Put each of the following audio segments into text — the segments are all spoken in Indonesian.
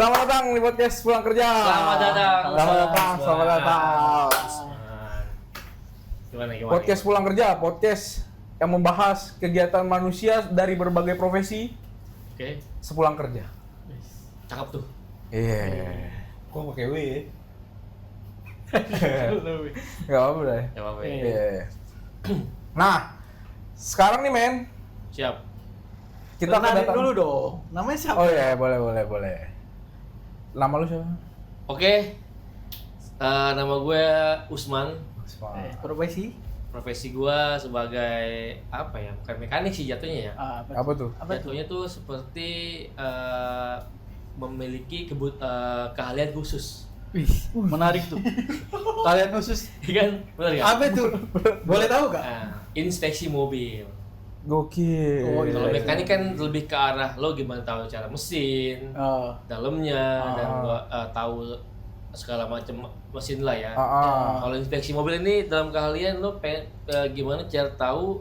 Selamat datang di podcast Pulang Kerja. Selamat datang. Selamat datang. Gimana? Podcast Pulang Kerja, podcast yang membahas kegiatan manusia dari berbagai profesi Oke. sepulang kerja. Cakep tuh. Iya. Kok pakai W ya? Gak apa-apa deh. Ya apa ya? Iya. Nah, sekarang nih men, Siap. kita Kenalin kedatangan dulu dong. Namanya siapa? Oh iya, boleh. Nama lu siapa? Oke. Nama gue Usman. Profesi? Profesi gue sebagai apa ya? Bukan mekanik sih jatuhnya ya. Apa tuh? Jatuhnya tuh seperti memiliki keahlian khusus. Wih, menarik tuh. Kalian khusus. Iya kan? Benar kan? Apa itu? Boleh tahu gak? Nah, inspeksi mobil. Gokil. Oh, Kalau iya. mekanik kan lebih ke arah lo gimana tahu cara mesin, dalamnya, dan gua tahu segala macam mesin lah ya. Kalau inspeksi mobil ini dalam keahlian lo gimana cara tahu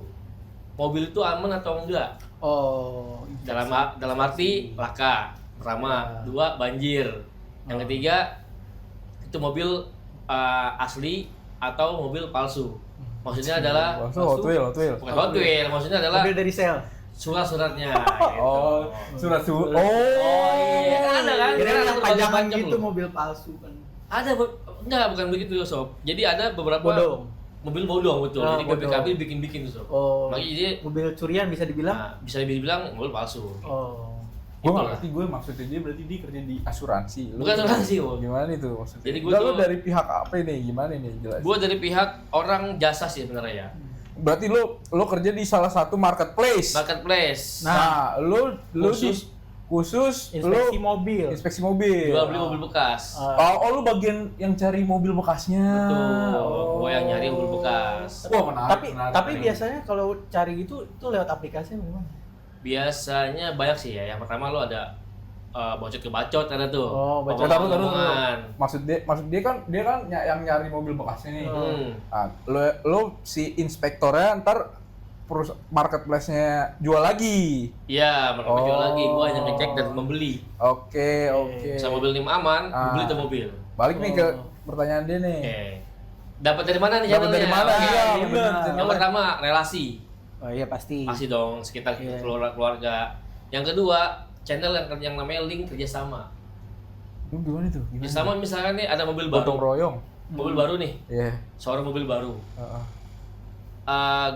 mobil itu aman atau enggak. Oh, Dalam arti laka, pertama, dua banjir, yang ketiga itu mobil asli atau mobil palsu. Maksudnya adalah Hot Wheel. bukan Hot Wheel, maksudnya adalah mobil dari sel. surat-suratnya. Gitu. Oh, surat. Oh iya, kan ada kan? Kira Kan ada yang berbagai pajangan macam gitu loh. mobil palsu kan. Ada, enggak, bukan begitu sob. Jadi ada beberapa Bodong. mobil bodong betul. Ah, Jadi bodong. BPKB bikin sob. Oh. Makanya jadi Mobil curian bisa dibilang? bisa dibilang mobil palsu. Oh. Gue Itulah. nggak ngerti, gue maksudnya dia berarti dia kerja di asuransi. Lu Bukan asuransi, Om. Gimana itu maksudnya? Jadi gue Enggak, lu tuh- dari pihak apa nih? Gimana nih jelas? Gua dari pihak orang jasa sih sebenarnya ya. Berarti lu kerja di salah satu marketplace. Marketplace. Nah, lu khusus Inspeksi lu mobil. inspeksi mobil. Jual beli mobil bekas. Oh, lu bagian yang cari mobil bekasnya. Betul. Gua yang nyari mobil bekas. Wah, menarik. Tapi biasanya kalau cari itu lewat aplikasi memang. Biasanya banyak sih ya. Yang pertama lo ada bacot ke bacot ada tuh. Oh, bacot. Omongan. Maksud dia kan yang nyari mobil bekasnya nih. Nah, lu si inspektornya ntar marketplace-nya jual lagi. Iya, mereka jual Oh. lagi. Gua hanya ngecek dan membeli. Oke. Bisa mobil ini aman, gua beli tuh mobil. Balik nih ke pertanyaan dia nih. Oke. Dapat dari mana nih Dapat channelnya? dari mana? Oke. Iya, iya, bener. benar. Yang pertama relasi. Oh iya pasti. Pasti dong sekitar Iya. keluarga. Yang kedua, channel yang namanya link kerjasama. Lu gimana tuh? Kerjasama misalkan nih ada mobil Gotong baru. royong. Mobil baru nih. Iya. Seorang mobil baru. Heeh.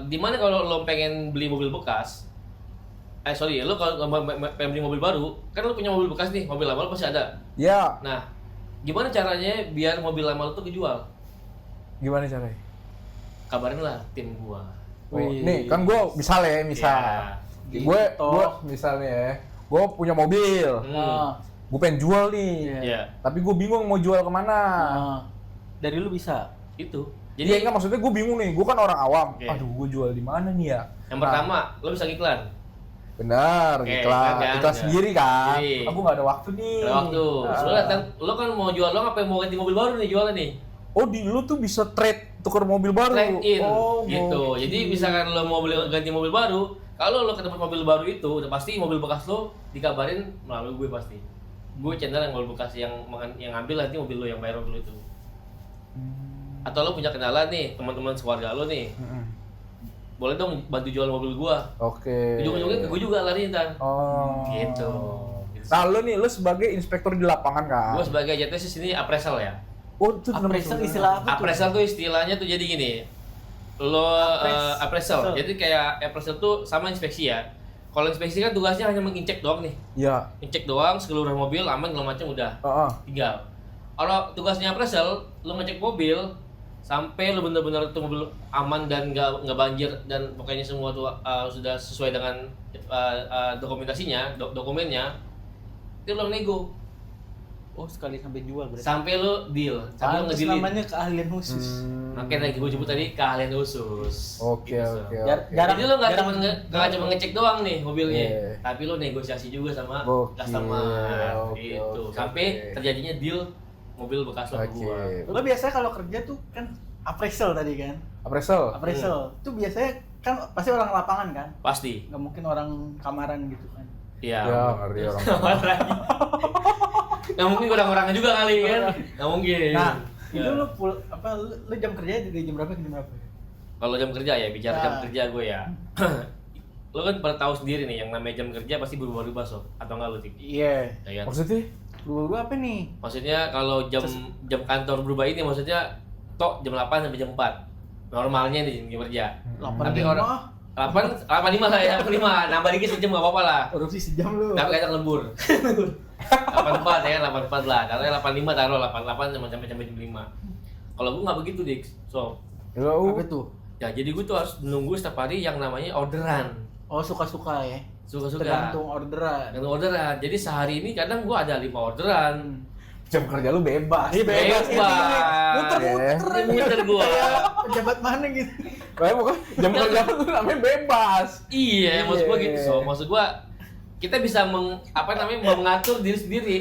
Di mana kalau lo pengen beli mobil bekas, lo kalau pengen beli mobil baru, kan lo punya mobil bekas nih, mobil lama lo pasti ada. Ya, Nah, gimana caranya biar mobil lama lo tuh kejual? gimana caranya? Kabarin lah tim gua. Nih, kan gue misalnya Iya. gue misalnya ya, gue punya mobil, gue pengen jual nih, Iya. tapi gue bingung mau jual kemana. Dari lu bisa. Itu. Jadi Jadi enggak, maksudnya gue bingung nih, gue kan orang awam. Oke. Aduh, gue jual di mana nih ya? yang pertama, lo bisa iklan. Benar, Oke, iklan iklan sendiri kan. Sendiri. Aku nggak ada waktu nih. Ada waktu. Soalnya kan lo kan mau jual, lo ngapain mau ganti mobil baru nih jualnya nih? Oh, lu tuh bisa tuker mobil baru. Trade in Oh, gitu. Jadi misalkan lo mau ganti mobil baru, kalau lo ke tempat mobil baru itu udah pasti mobil bekas lo dikabarin melalui gue pasti. Gue channel yang mobil bekas yang ngambil nanti mobil lo yang bayar mobil itu. Atau lo punya kenalan nih, teman-teman keluarga lo nih. Boleh dong bantu jual mobil gua. Oke. Ujung-ujungnya ke gue juga lari ntar. Oh. Gitu. Nah, lu sebagai inspektur di lapangan kan? Gue sebagai JTS di sini appraisal ya. Oh, itu Appraisal istilah apa tuh? Appraisal tuh istilahnya tuh jadi gini. Lo appraisal. Jadi kayak appraisal tuh sama inspeksi ya. Kalau inspeksi kan tugasnya hanya mengecek doang nih. Iya. Ngecek doang seluruh mobil aman segala macam udah. Heeh. Tinggal. Kalau tugasnya appraisal, lo ngecek mobil sampai lo benar-benar itu mobil aman dan nggak banjir dan pokoknya semua tuh sudah sesuai dengan dokumentasinya, dokumennya. Itu lo nego. Oh, sekali sampai jual berarti. Sampai lo deal, sampai lo Pantes ngedealin. namanya keahlian khusus. Makanya gue sebut tadi keahlian khusus. Oke, Gitu, oke, Sob. oke. Jarang- Jadi lo nggak jarang- cuma ngecek doang nih mobilnya, Iya. tapi lo negosiasi juga sama Gokil. customer, Oke, gitu. oke, Sampai oke. terjadinya deal mobil bekas lo ke Oke. gua. Lo biasanya kalau kerja tuh kan appraisal tadi kan? Appraisal. Appraisal. Itu biasanya kan pasti orang lapangan kan? Pasti. Nggak mungkin orang kamaran gitu kan? Iya. Ya, ngeri orang. Nggak mungkin orang-orangnya juga kali kan. Nggak mungkin. Nah, itu Ya. lu jam kerja dari jam berapa ke jam berapa? Kalau jam kerja ya, bicara Nah. jam kerja gue ya. Lo kan pada tahu sendiri nih, yang namanya jam kerja pasti berubah-ubah sob. Atau enggak lo, Tik? Iya. Ya kan? Maksudnya? Lu apa nih? Maksudnya kalau jam kantor berubah ini maksudnya tok jam 8 sampai jam 4. Normalnya nih jam kerja. 8 Tapi orang 8.5 lah ya, 8.5. Nambah dikit sejam enggak apa-apa lah. korupsi sejam lu. Tapi kadang lembur. 84 ya kan, 84 lah. Taruhnya 85 taruh 88 sampai jam 5. Kalau gue nggak begitu, Dik. So, Apa tuh? ya jadi gue tuh harus nunggu setiap hari yang namanya orderan. Oh, suka-suka ya. Suka-suka. Tergantung orderan. Tergantung orderan. Jadi sehari ini kadang gue ada 5 orderan. Jam kerja lu bebas. Iya, bebas. Bebas. Muter-muter. Muter gua. Kayak pejabat mana gitu. Kayak pokoknya jam kerja lu namanya bebas. Iya, maksud gua gitu. So, maksud gua kita bisa mengatur diri sendiri.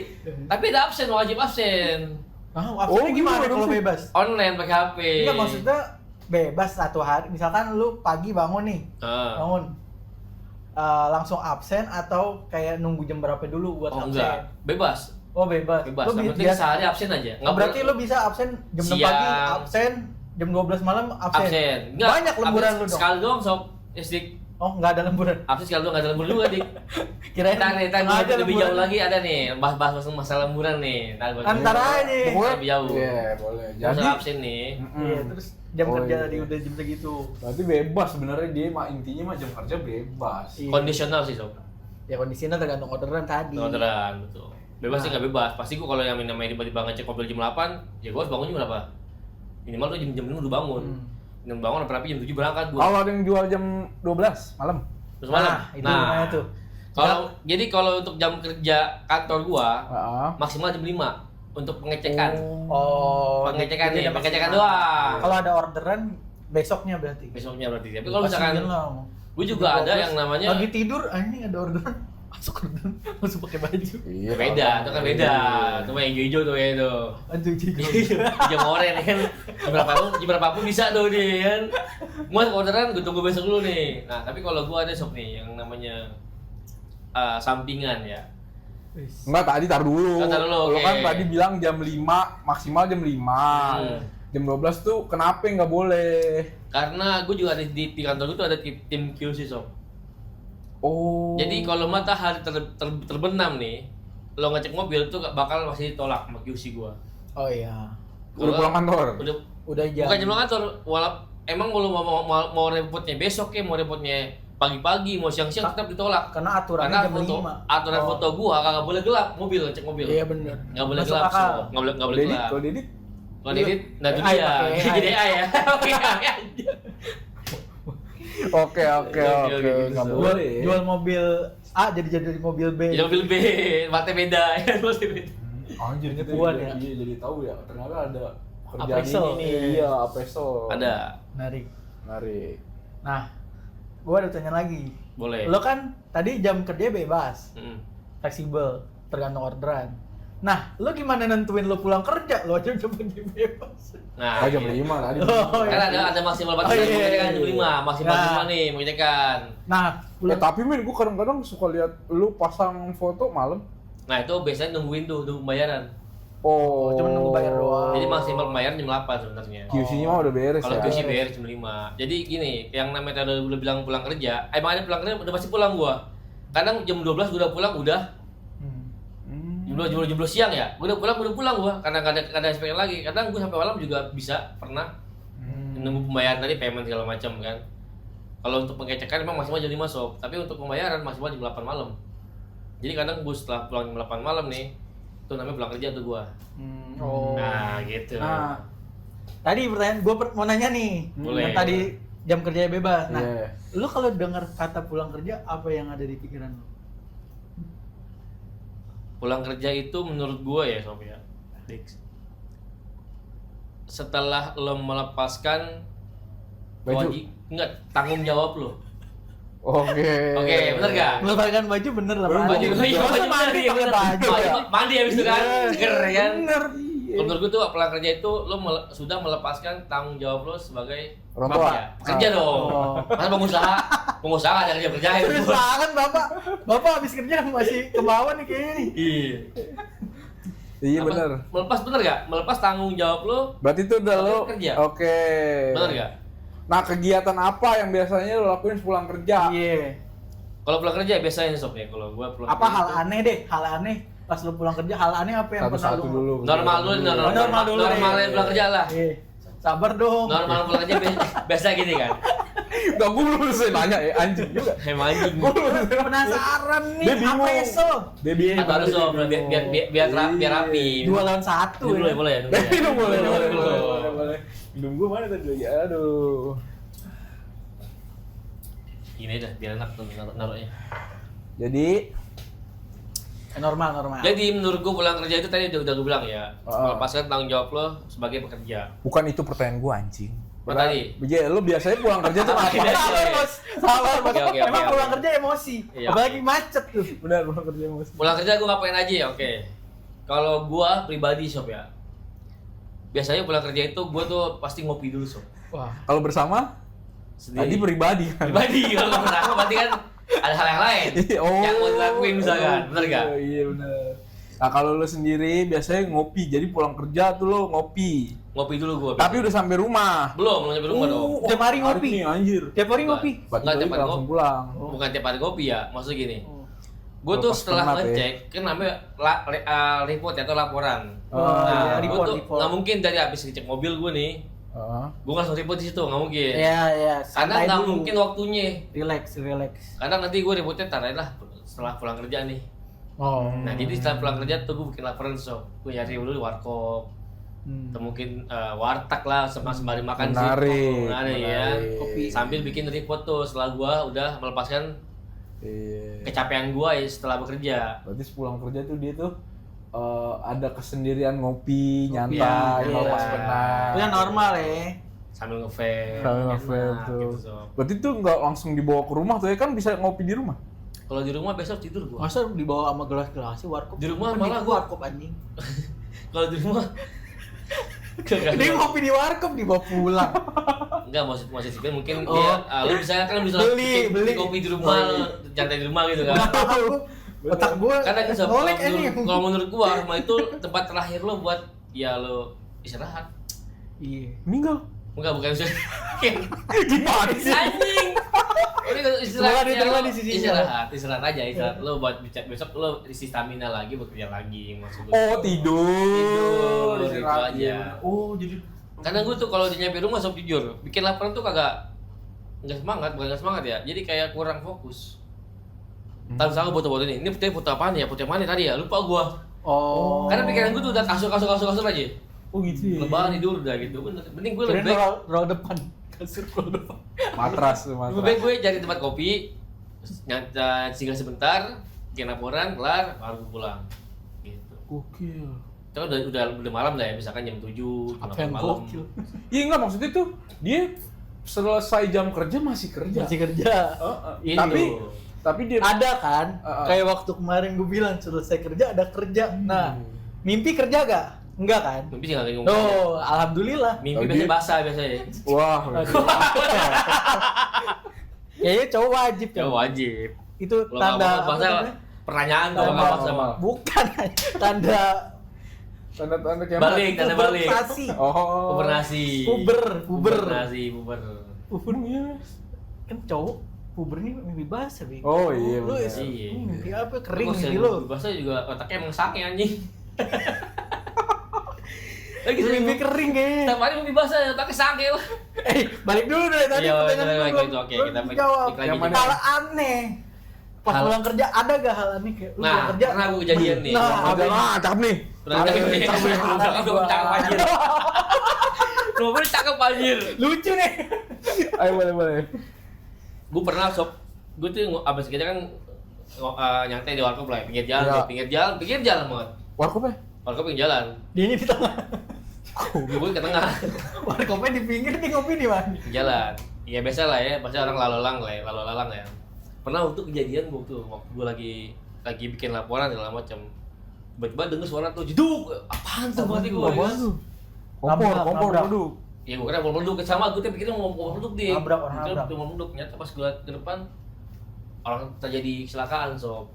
Tapi ada absen, wajib absen. Absennya gimana gitu kalau sih. bebas? Online pakai HP. Enggak, maksudnya bebas satu hari. Misalkan lu pagi bangun nih. Ah. Bangun. Langsung absen atau kayak nunggu jam berapa dulu buat Oh absen? enggak, bebas. Oh, bebas. Bebas. Lu Yang penting sehari absen aja. Oh, berarti lu bisa absen jam 6 pagi, Siang. absen jam 12 malam, absen. absen. Banyak lemburan absen lu dong. Sekali doang sob. Dik. Oh, enggak ada lemburan. Absen sekali doang, nggak ada lembur juga, Dik. Kirain Ntar sengaja lebih lemburan. jauh lagi ada nih, bahas masalah lemburan nih. Ntar gua Antara aja. Pokoknya lebih jauh. Iya, boleh. Jadi Jadi absen nih. Iya, terus jam Oh, kerja iya. tadi udah jam segitu. berarti bebas sebenarnya dia mah intinya mah jam kerja bebas. Iya. Kondisional sih sob. Ya kondisinya tergantung orderan tadi. Orderan betul. Bebas sih Nah. nggak bebas. Pasti gua kalau yang namanya tiba-tiba ngecek mobil jam 8, ya gua harus bangun jam berapa? Minimal tuh jam 6 udah bangun. Jam bangun apa jam 7 berangkat gua. Kalau ada yang jual jam 12 malam. Terus malam. Nah, itu gimana tuh? Jadi kalau untuk jam kerja kantor gua Heeh. maksimal jam 5 untuk pengecekan. Oh, Pengecekan jadi nih, ada pengecekan maksimal. doang. Kalau ada orderan besoknya berarti. Besoknya berarti. Tapi kalau misalkan Kasian lah. gua juga ada yang namanya lagi tidur anjing ada orderan. Masuk orderan, langsung pakai baju. Iya. beda, itu kan beda. Itu mah yang hijau tuh ya itu. Aduh, jigo. Jam oranye kan jam berapapun bisa tuh dia kan. Muat orderan gue tunggu besok dulu nih. Nah tapi kalau gue ada sob nih yang namanya sampingan ya. Enggak, tadi tar dulu. Oh, tar dulu, Lo oke. kan tadi bilang jam 5, maksimal jam 5. Jam 12 tuh kenapa nggak boleh? Karena gue juga ada di kantor gue tuh ada tim QC sob. Oh. Jadi kalau matahari terbenam nih, lo ngecek mobil tuh bakal masih ditolak sama QC gue. Oh iya. udah pulang kantor. Udah jam. Bukan jam kantor, emang kalau mau repotnya besok ya, mau repotnya pagi-pagi, mau siang-siang tetap ditolak. Karena aturannya Karena jam 5. aturan foto gua kagak boleh gelap mobil, cek mobil. Iya benar. Nggak boleh Masuk gelap, akal. so. Nggak boleh Dedit, gelap. kalau Dedit Kalau Dedit, nah itu AI dia. pakai AI. Jadi AI ya. Oke, Oke, gitu, nggak so. boleh. Jual mobil A jadi mobil B. Jadi mobil B, matnya beda, ya matnya beda. Anjir, kita Penipuan jadi, ya? iya, jadi tahu ya. Ternyata ada pekerjaan Appraisal. ini nih. Iya, appraisal. Ada, Menarik. Menarik. Nah, gua ada tanya lagi. boleh. Lo kan tadi jam kerja bebas, Mm. fleksibel, tergantung orderan. Nah, lo gimana nentuin lo pulang kerja? Lo aja udah pergi bebas. Nah, Ah, jam gitu. 5 tadi. Oh, Kan ada maksimal Oh, batas iya, mau iya, kan jam iya. 5, maksimal Nah. 5 nih mau kan. Nah, Tapi men, gue kadang-kadang suka lihat lu pasang foto malam. Nah, itu biasanya nungguin tuh, nunggu pembayaran. Oh, cuma nunggu bayar doang. Jadi maksimal pembayaran jam 8 sebenarnya. QC-nya mah udah beres Kalau ya. QC bayar jam 5. Jadi gini, yang namanya tadi udah bilang pulang kerja, emang ada pulang kerja udah pasti pulang gua. Kadang jam 12 gua udah pulang udah Hmm. jam 12 siang ya. Gua udah pulang gua karena enggak ada SPL lagi. Kadang gua sampai malam juga bisa pernah nunggu pembayaran tadi payment segala macam kan. Kalau untuk pengecekan memang maksimal jam 5 sob, tapi untuk pembayaran maksimal jam 8 malam. Jadi kadang gua setelah pulang jam 8 malam nih, itu namanya pulang kerja tuh gua. Oh. Nah, gitu. Nah, tadi pertanyaan gue mau nanya nih. Boleh. Yang tadi jam kerja bebas. Nah, Iya. lu kalau dengar kata pulang kerja, apa yang ada di pikiran lu? Pulang kerja itu menurut gua ya sob ya, Dix. Setelah lo melepaskan Baju. enggak tanggung jawab lo. Oke. Oke, bener gak? Melepaskan baju bener lah. Bener, Pak. Baju Baju. iya, Masa baju mandi bener, pakai bener. baju ya? Mandi habis itu kan, Iya. seger ya. Bener. Iya. Menurut gua tuh pulang kerja itu lo sudah melepaskan tanggung jawab lo sebagai Orang tua. pekerja. Kerja dong. Oh. Masa pengusaha ada kerja-kerjain. Serius banget Bapak. Bapak habis kerja masih ke bawah nih kayaknya nih. Iya. Iya benar. Melepas bener gak? Melepas tanggung jawab lo. Berarti itu udah lo kerja. Oke. Bener gak? Nah, kegiatan apa yang biasanya lo lakuin pulang kerja? Iya. Kalau pulang kerja biasanya sob ya, kalau gua pulang Apa kerja hal itu aneh deh, hal aneh pas lu pulang kerja, hal aneh apa yang pernah Satu-satu lu dulu. normal dulu, normal dulu deh. normalnya pulang kerja lah. Iya. Sabar dong. Normal pulang kerja biasa gini kan. Gak, gue belum selesai nanya ya, anjing juga. Emang anjing. Penasaran nih, Dia bingung. apa eso? Dia bingung. Atau harus sob, biar rapi. 2 lawan 1 Dulu ya boleh ya. dulu ya. Minum boleh, boleh, Dulu. boleh, boleh. Minum gue mana tadi lagi? Aduh. Gini dah, biar enak tuh naruhnya. Jadi, Normal. Jadi menurut gua pulang kerja itu tadi udah gua bilang ya, Ah. melepaskan tanggung jawab lo sebagai pekerja. bukan itu pertanyaan gue anjing. Apa tadi? Iya, lo biasanya pulang kerja tuh apa? Iya. Sabar, Bos. Sabar, Bos. Oke, Emang oke. pulang kerja emosi. Iya. Apalagi macet tuh. Benar, pulang kerja mas. Pulang kerja gua ngapain aja ya? Oke. Kalau gua pribadi sob ya. Biasanya pulang kerja itu gua tuh pasti ngopi dulu sob. Wah. Kalau bersama, Sendiri. tadi pribadi kan? Pribadi kalau bersama berarti kan ada hal yang lain yang mau dilakuin misalkan, bener gak? Iya benar. Nah kalau lo sendiri biasanya ngopi, jadi pulang kerja tuh lo ngopi. Ngopi dulu gua. Tapi udah sampai rumah. belum nyampe rumah dong. Tiap hari ngopi? Nih, anjir. Tiap hari ngopi. Berarti Nggak, tadi tiap hari langsung ngopi. pulang. Bukan tiap hari ngopi ya, maksudnya gini. Oh. Gue tuh Lepas setelah penat ya. ngecek, kan namanya report atau laporan. Oh, Nah, iya, gue report. tuh nggak mungkin dari habis ngecek mobil gue nih, Heeh. gue langsung report di situ, nggak mungkin. Iya. Karena santai nggak dulu. mungkin waktunya. Relax. Kadang nanti gue reportnya taruh lah setelah pulang kerja nih. Oh. Nah jadi setelah pulang kerja tuh gue bikin laporan sob. Gue nyari dulu di warkop, atau mungkin warteg lah, sembari makan sih. Menarik. Ya. Kopi. Sambil bikin report tuh setelah gue udah melepaskan Iya. kecapean gue ya setelah bekerja. Berarti sepulang kerja tuh dia tuh ada kesendirian ngopi, Ngopi, nyantai, iya. ngelepas penat. Itu kan normal ya. Sambil nge-vape. Sambil enak, nge-vape tuh. gitu, Sob. Berarti tuh nggak langsung dibawa ke rumah tuh ya, kan bisa ngopi di rumah. Kalau di rumah besok tidur gua. Masa dibawa sama gelas-gelas sih warkop? Di rumah Mending malah gua gua- warkop anjing. Kalau di rumah Dia ngopi di warkop dibawa pulang. enggak maksud sih mungkin Oh. dia lu bisa Beli. bikin kopi di rumah, santai di rumah gitu kan. Otak gua Karena kan Sob, ngolek ini. kalau menurut gua rumah itu tempat terakhir lo buat ya lo istirahat. Iya. Meninggal. Enggak bukan istirahat. Gimana sih? Anjing. Ini kalau istirahat Semoga ya, diterima lo di sisinya. istirahat aja, istirahat lo buat besok lo isi stamina lagi bekerja lagi maksud gua. Oh tidur. Tidur, gitu Istirahat, aja. iya. Oh jadi. Karena gue tuh kalau di nyampe rumah sob jujur, bikin laporan tuh kagak nggak semangat, bukan nggak semangat ya. Jadi kayak kurang fokus. Tahu misalnya foto-foto ini foto apaan ya? Foto yang mana tadi ya? Lupa gua. Oh. Karena pikiran gue tuh udah kasur aja. Oh gitu ya. Lebaran tidur udah gitu. Bener. Mending gue Kirain lebih baik. roll depan. Kasur roll depan. Matras tuh Lebih matras. baik gue cari tempat kopi, singgah sebentar, bikin laporan, kelar, baru gue pulang. Gitu. Gokil. Itu kan udah malam lah ya, misalkan jam 7, jam Apa 8 yang malam. gokil? Iya enggak, maksudnya tuh dia selesai jam kerja masih kerja. Masih kerja. Ini Tapi dia Ada kan? Ah, ah. Kayak waktu kemarin gue bilang selesai kerja ada kerja. Nah, mimpi kerja gak? Enggak kan? mimpi sih nggak ngomong. Oh, alhamdulillah. Mimpi Oh, biasa dia- basah biasanya. wah. Kayaknya cowok wajib kan? Ya wajib. Itu Kalau tanda nggak apa bahasa namanya? pertanyaan tuh Tanda- apa sama Bukan, tanda Tanda-tanda kayak balik, tanda balik. pubertasi. Oh. Pubernasi. Puber. Pubernasi, puber. Puber kan cowok puber ini mimpi basah, Bing. Oh, iya, Lu benar. Iya. mimpi apa? Kering Terus mimpi yang lu. bahasa juga otaknya emang sange anjing. Lagi Lu mimpi kering kayaknya. Setiap hari mimpi basah otaknya sange lah. Balik dulu dari tadi Iya, pertanyaan balik gua lagi itu, oke, belum kita jawab. balik lagi. Yang mana? Hal aneh. Pas Hal- pulang kerja ada gak hal aneh kayak lu Nah, pulang kerja? pernah gua kejadian nih. Nah, Ada lah, cakep nih. Pernah cakep nih. Cakep anjir. Lu cakep anjir. lucu nih. Ayo boleh. Gue pernah sob, gue tuh abis kerja kan nyantai di warkop lah, pinggir Iya. pinggir jalan banget. Warkop ya? Warkop pinggir jalan, Dia di tengah. gue ke tengah, Warkopnya di pinggir nih ngopi di mana? jalan. Ya biasa lah ya, pasti orang lalu lalang ya. Pernah waktu kejadian gue tuh, waktu gue lagi bikin laporan segala macam. Tiba-tiba denger suara tuh jeduk, apaan tuh mati gue. Apaan tuh? Nabrak. Kompor, waduh. Ya gue kira mau meleduk sama gue tuh pikirnya mau meleduk deh. Nabrak, orang Gue kira nabrak. mau meleduk, ternyata pas gue liat ke depan orang terjadi kecelakaan sob.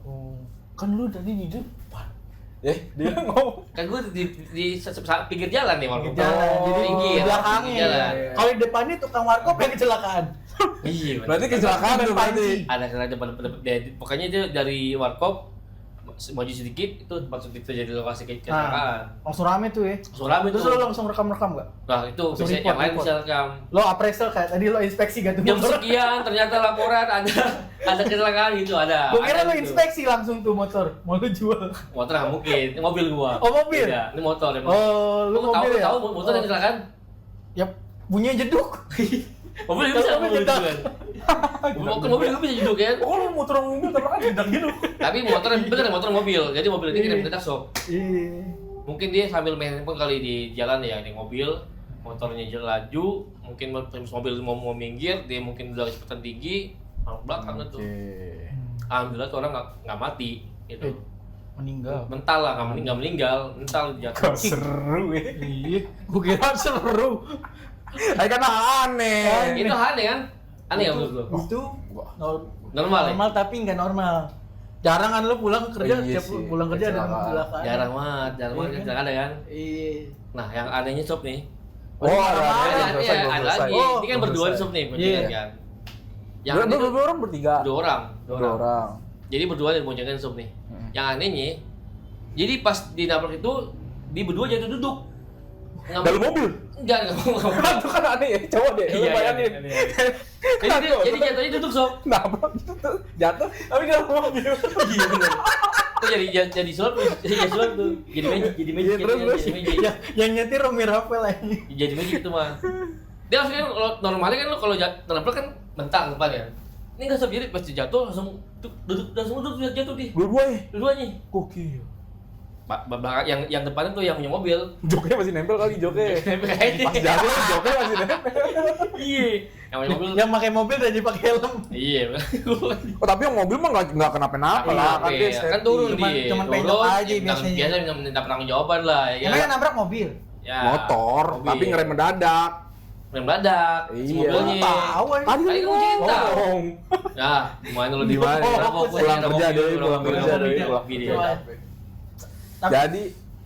Kan lu tadi di depan. Dia ngomong. Kan gue di pinggir jalan nih warkop. Jalan, jadi tinggi di ya. belakangnya. pinggir jalan. Kalau di depannya tukang warkop yang kecelakaan. Iya. Berarti kecelakaan tuh berarti. Ada pokoknya dia dari warkop maju sedikit itu tempat terjadi lokasi kecelakaan. Langsung rame tuh ya. Suram itu. Terus lo langsung rekam-rekam gak? Nah itu Langsung bisa yang lain report. bisa rekam. Lo appraisal kayak tadi lo inspeksi gak tuh Jam motor? sekian ternyata laporan ada kecelakaan gitu ada. Gue kira ada lo gitu. inspeksi langsung tuh motor, mau lo jual. Motor nggak mungkin, ini mobil gua. Oh, mobil? Iya, ini motor emang. Oh, lu mobil ya? Tahu motor yang kecelakaan? Ya, bunyinya jeduk. Mobil juga bisa Mobil mobil jeduk. juga kan. Mobil juga bisa jeduk kan. Oh, lu motor mobil tapi kan jedak gitu. Tapi motor bener motor mobil. Jadi mobil ini kita mendadak sok. Iya. Mungkin dia sambil main handphone kali di jalan ya, di mobil. Motornya laju, mungkin mobil mau minggir, dia mungkin udah kecepatan tinggi, belakang itu. Alhamdulillah tuh orang nggak mati gitu. Meninggal. Mental lah, nggak meninggal, mental jatuh. Seru ya. Iya, gue kira seru. Kan aneh. Itu aneh kan? Aneh ya menurut lo? Itu Normal ya? normal tapi nggak normal. Jarang kan lo pulang kerja, Iya tiap sih, pulang kerja ada kecelakaan. kecelakaan. Jarang banget Iya kan? ada kan? Iya. Nah, yang anehnya sob nih. Oh, ada Ada lagi. Oh, Ini kan berdua nih sob nih, Iya. kan. Yang aneh tuh Dua orang bertiga. dua orang. Dua orang. Jadi berdua dari boncengan sob nih. Yang anehnya, jadi pas di nabrak itu, di berdua jatuh duduk. Dalam mobil. Enggak. Itu kan aneh ya, coba deh, lu bayangin. Jadi jatuhnya duduk sob. Nabrak jatuh, tapi dalam mobil. Iya benar. Itu jadi sulap tuh. Jadi meja. Terus. Jadi meja. Yang nyetir Romi Rafael aja. Jadi begitu gitu mah. Dia maksudnya kalau normalnya kan lo kalau nabrak kan mental depan ya. Ini nggak jadi pas jatuh langsung duduk jatuh di dua-duanya. Gokil. Belakang yang depannya tuh yang punya mobil. Joknya masih nempel kali joknya. Pas jatuh joknya masih nempel. Iya. Yang punya mobil. Yang pakai mobil udah dipakai helm. Iya. Oh, tapi yang mobil mah nggak kenapa-napa lah, kan dia Kan safety. turun Cuman- dia. cuman Turun, pendok aja biasanya. Biasa minta pertanggungjawaban lah ya. Emang yang nabrak mobil? Ya, Motor, mobil. tapi ngerem mendadak. Rem mendadak. Si Iya. mobilnya. Tahu aja. Tadi Tadi kamu cerita. ngomong. Ya, gimana lo Gimana? Pulang kerja deh, pulang kerja deh. Coba. Tapi- Jadi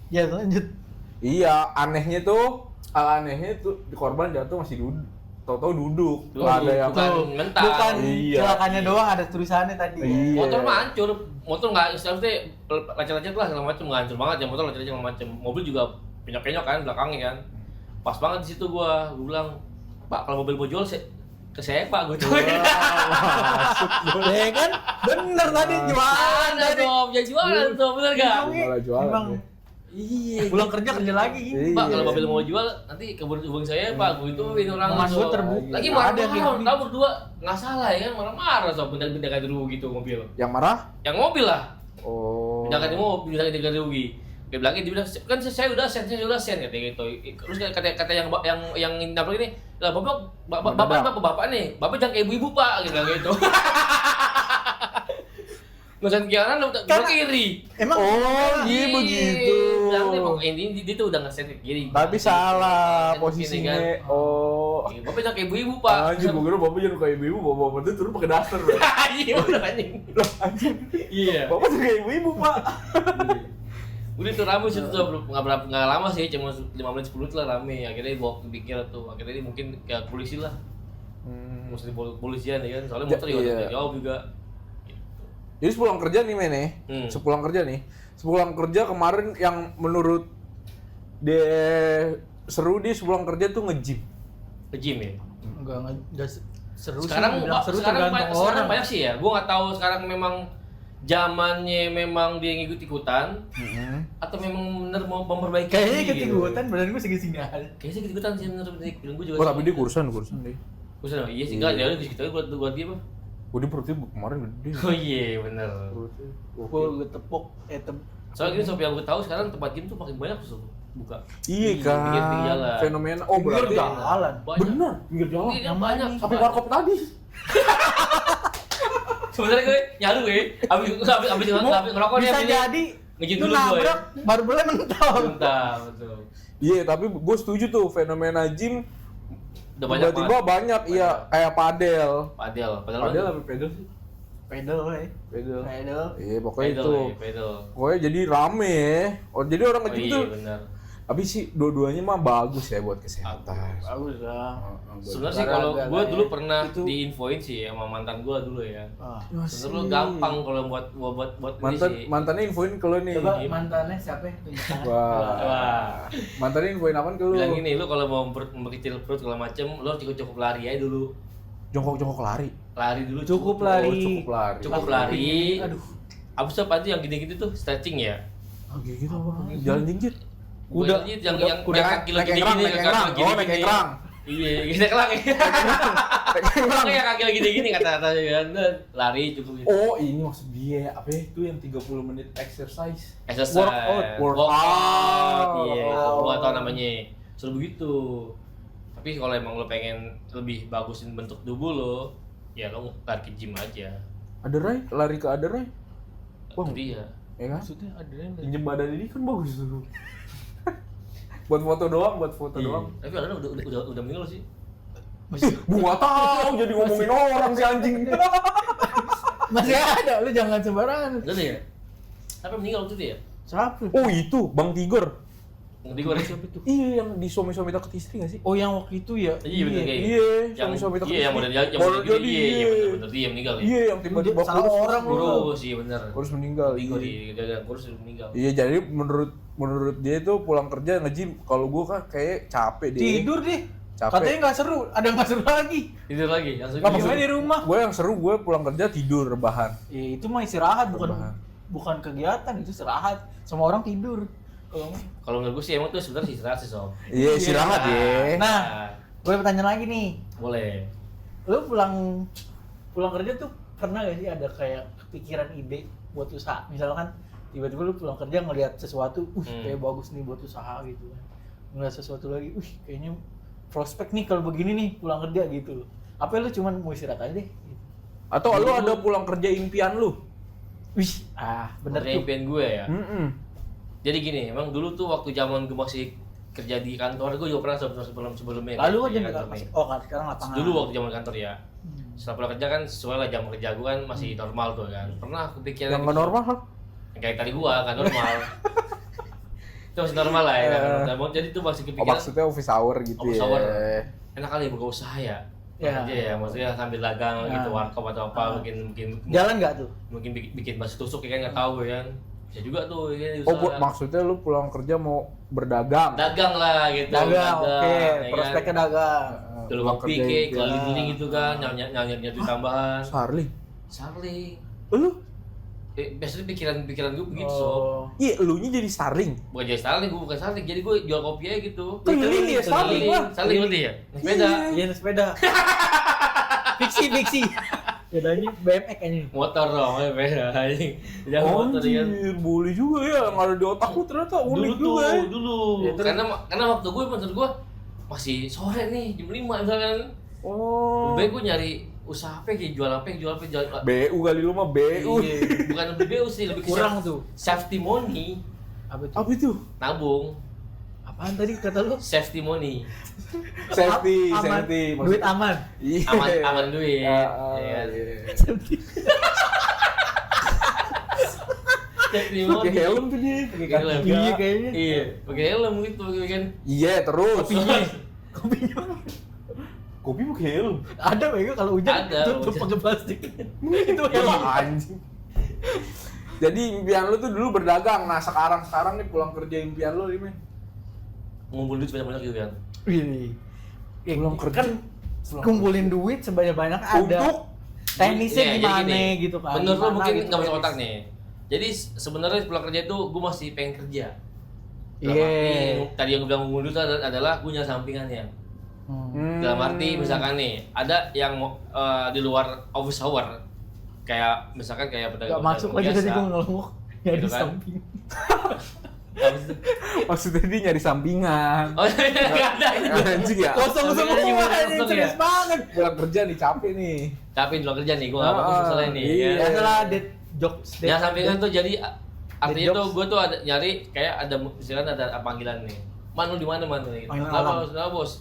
Ya lanjut. iya, anehnya tuh di korban jatuh masih duduk. Tahu-tahu duduk. Nggak ada yang Bukan mental. Bukan Iya. celakannya doang, ada tulisannya tadi. Iya. Motor mah hancur, motor nggak istilahnya lecet-lecet lah segala macam, nggak hancur banget ya motor lecet-lecet segala macam. Mobil juga penyok-penyok kan belakangnya kan. Pas banget di situ gua bilang, "Pak, kalau mobil mau jual ke saya Pak," gua tuh. Ya kan? Bener tadi jualan Ada tadi. dong, ya jualan tuh, bener gak? Malah jualan, Emang ya. Iya. pulang kerja lagi gini. Pak, Iya. kalau mobil mau jual nanti hubungi saya Pak, gua ituin orang Omongan tuh. gua terbuka. Lagi Ada marah yang marah, gini. tahu berdua nggak salah ya kan, marah-marah sob, benda ganti rugi gitu mobil. Yang marah? Yang mobil lah. Oh. Benda ganti rugi. Dia bilang, kan saya udah sen kata gitu. Terus kata yang nabrak ini, lah bapak nih, bapak jangan kayak ibu-ibu Pak, gitu. Nusan kiaran lu kiri. Emang Iya begitu. Bilang ini dia tuh udah ngeset ke kiri. Tapi salah Ngeset ke posisinya. sini kan. Oh. Bapak jangan kayak ibu-ibu Pak. Anjir, gua kira bapak jadi kayak ibu-ibu, bapak itu turun pakai daster. Bro. Iya bener anjing. Iya. Bapak juga kayak ibu-ibu, Pak. Udah tuh rame situ tuh nggak lama sih, cuma 5 menit 10 menit lah rame. Akhirnya dibawa ke bikir tuh. Akhirnya dia mungkin ke polisi lah. Mesti polisian ya kan. Soalnya motor juga Iya. jauh juga. Jadi sepulang kerja nih, Men nih. Sepulang kerja kemarin yang menurut dia seru dia sepulang kerja tuh nge-gym. Ke gym ya. enggak seru Sekarang sih. Bilang seru tergantung sekarang orang. banyak sih ya. Gua nggak tahu sekarang memang zamannya memang dia ngikut-ikutan atau memang bener mau memperbaiki. Kayaknya diri gitu. ikut-ikutan badan gue segini-segini aja. Kayaknya ikut-ikutan sih menurut gue juga. Oh, tapi dia kursan deh. Kursan. Iya sih, enggak ya udah gitu aja buat dia, Bang. Oh, dia perutnya kemarin gede. Oh iya, bener. Perutnya. Gue tepuk Soalnya gini, sob yang gue tahu sekarang tempat gym tuh makin banyak tuh buka. Iya kan. Pinggir jalan. Fenomena. Oh, pinggir berarti jalan. Banyak. bener, pinggir jalan. Iya, banyak. Sampai warkop tadi. Sebenarnya gue nyaru ya. Abis ngerokok nih Bisa abis ini. jadi Ngejim lu dulu gue. nabrak baru boleh mentok. Bentar, betul. Iya, tapi gue setuju tuh fenomena gym Udah banyak tiba-tiba banyak, iya, kayak padel. Padel Padel apa pedal sih? Pedal, Pedal. pedal. Iya, pokoknya Pedal, itu. pedal. Pokoknya jadi rame ya. Oh, jadi orang Oh nge-gym iya tuh. benar. Tapi sih dua-duanya mah bagus ya buat kesehatan. Bagus lah. Sebenarnya sih kalau Olahraga gue lah dulu ya. pernah Itu- diinfoin sih sama mantan gue dulu ya. Ah. Sebenarnya lu gampang kalau buat Mantan ini sih. mantannya infoin ke lu nih. Coba mantannya siapa? Tunjuk tangan. Wah. Wah. Mantannya infoin apaan ke lu? Bilang gini, lu kalau mau memperkecil perut segala macem, lu harus cukup lari aja dulu. Jongkok-jongkok lari. Lari dulu Cukup Oh, lari. cukup lari. Cukup lari. Aduh. Abis apa tuh yang gini-gini tuh stretching ya? Oh, gitu apa? Jalan jinjit. Kuda yang kuda kaki lagi naik ekrang, gini-gini, naik ekrang. kaki Oh, lagi naik gini. ekrang. Iya, kita kelang ya. Makanya kaki lagi gini kata-katanya kan. Lari cukup gitu. Oh, ini maksud dia. Apa ya? Itu yang 30 menit exercise. Exercise. Workout. Iya, Oh. gua tau namanya. Suruh begitu. Tapi kalau emang lo pengen lebih bagusin bentuk tubuh lo, ya lo lari ke gym aja. Aderai, lari ke Aderai. Bang, Itu dia. ya kan? Maksudnya ada yang Pinjem badan ini kan bagus tuh. Buat foto doang, buat foto doang. Tapi ada udah meninggal sih. Gua nggak tahu jadi ngomongin orang si anjing. masih ada, lu jangan sembarangan. Ada ya? Tapi meninggal waktu itu ya? Siapa? Oh, itu Bang Tigor. Ngerti gue deh. Iya, yang di suami-suami takut istri nggak sih? Oh, yang waktu itu ya? Iya bener kayak Iya, yang suami-suami takut iya yang istri. udah yang Baru udah jadi, iya iya. bener dia meninggal ya. Iya, yang tiba-tiba Salah orang lu. Kurus iya bener. Kurus meninggal. Tigor Iya. dia kurus meninggal. Iya, jadi menurut dia itu pulang kerja nge-gym. Kalau gua kan kayak capek deh. Tidur deh. Capek. Katanya nggak seru, ada nggak seru lagi. Tidur lagi langsung Nggak, Gimana di rumah? Gue yang seru gue pulang kerja tidur rebahan. Ya, itu mah istirahat Rebahan. bukan kegiatan, itu istirahat. Semua orang tidur. kalau menurut gue sih emang tuh sebenarnya sih istirahat sih sob. Iya, istirahat ya. Nah, gue pertanyaan lagi nih. Boleh. Lu pulang kerja tuh pernah gak sih ada kayak kepikiran ide buat usaha? Misalkan tiba-tiba lu pulang kerja ngelihat sesuatu, kayak bagus nih buat usaha gitu kan. Ngelihat sesuatu lagi, kayaknya prospek nih kalau begini nih pulang kerja gitu. Apa lu cuman mau istirahat aja deh? Gitu. Atau lu ada pulang kerja impian lu? Wih, bener tuh. Impian gue ya. Jadi Jadi gini, emang dulu tuh waktu zaman gue masih kerja di kantor, gue juga pernah sebelumnya. Lalu kan di jadi kantor nih. kan sekarang lapangan. Dulu waktu zaman kantor ya. Setelah pulang kerja kan sesuai lah jam kerja gue kan masih normal tuh kan. Pernah kepikiran yang nggak normal kan? Yang kayak tadi gua kan normal. Itu masih normal lah ya kan. Jadi tuh masih Oh, kepikiran maksudnya office hour gitu office ya. hour. Enak kali buka usaha ya. Ya. Aja ya, maksudnya sambil dagang gitu, warkop atau apa, mungkin Jalan nggak tuh? mungkin bikin bakso tusuk ya kan nggak tahu ya kan. Bisa juga tuh ya, Oh, usaha. maksudnya lu pulang kerja mau berdagang? Dagang lah gitu. Dagang, oke. ya Prospeknya kan. dagang. Dulu Pulang kopi kerja ke impian. keliling gitu kan, nyari tambahan. Sarling. Sarling. Lu? Biasanya pikiran gue begitu sob. Oh. Iya, elunya jadi Starling. Bukan jadi Starling, gue bukan Starling, jadi gue jual kopi aja gitu. Keliling ya, Starling lah. Starling berarti ya? Naik sepeda. Iya, naik sepeda. fiksi. Bedanya BMX kayaknya. Motor dong, beda anjing. Jangan motor ya kan. Anjir, boleh juga ya. Nggak ada di otakku ternyata unik Dulu juga ya. dulu. Ya, terus- Karena waktu gue menurut gue masih sore nih, jam 5 misalkan. Oh. Lebih gue nyari usaha apa kayak jual BU kali lu mah BU. Iya, bukan lebih BU sih, lebih ke Kurang tuh. safety money, Apa tuh? Apa itu? nabung, Apaan tadi kata lu? safety money, Safety, Aman. safety. Duit aman. Iya. aman duit. Ya kan? Safety Pakai money. helm tuh dia, pakai Pakai helm. kaki. Iya kayaknya. Iya, pakai helm gitu kan. Iya, terus. Kopinya Kopi pakai helm. ada bego kalau hujan Ada, tutup hujan. pakai plastik. Itu helm anjing. Jadi impian lu tuh dulu berdagang. Nah, sekarang nih pulang kerja impian lu ini. Ngumpul duit banyak-banyak gitu kan. Wih. Pulang kerja. Kan kumpulin duit sebanyak-banyak ada. Untuk Teknisnya Iya, jadi gimana gini, gitu kan. Menurut lo Gimana mungkin gitu nggak masuk teknis. otak nih. Jadi sebenarnya pulang kerja itu gue masih pengen kerja. Dalam Iya. arti, tadi yang gue bilang ngumpul duit adalah gue nyari sampingannya. Dalam arti misalkan nih ada yang di luar office hour kayak misalkan kayak Gak masuk lagi tadi gue ngelongok. Ya Gitu di kan. samping. maksudnya dia nyari sampingan. Oh iya nggak ada. Anjing ya. Kosong semua Sampingannya gimana? ini Kosong serius ya? banget. Pulang kerja nih capek nih. Tapi di luar kerja nih gue nggak bagus masalah ini. Iya. Ya. Biasalah dead jokes. Ya sampingan tuh jadi artinya Dead tuh jokes. gue tuh ada nyari kayak ada misalkan ada panggilan nih. Man lu di mana man nih? Panggilan Kenapa alam. bos? Kenapa bos?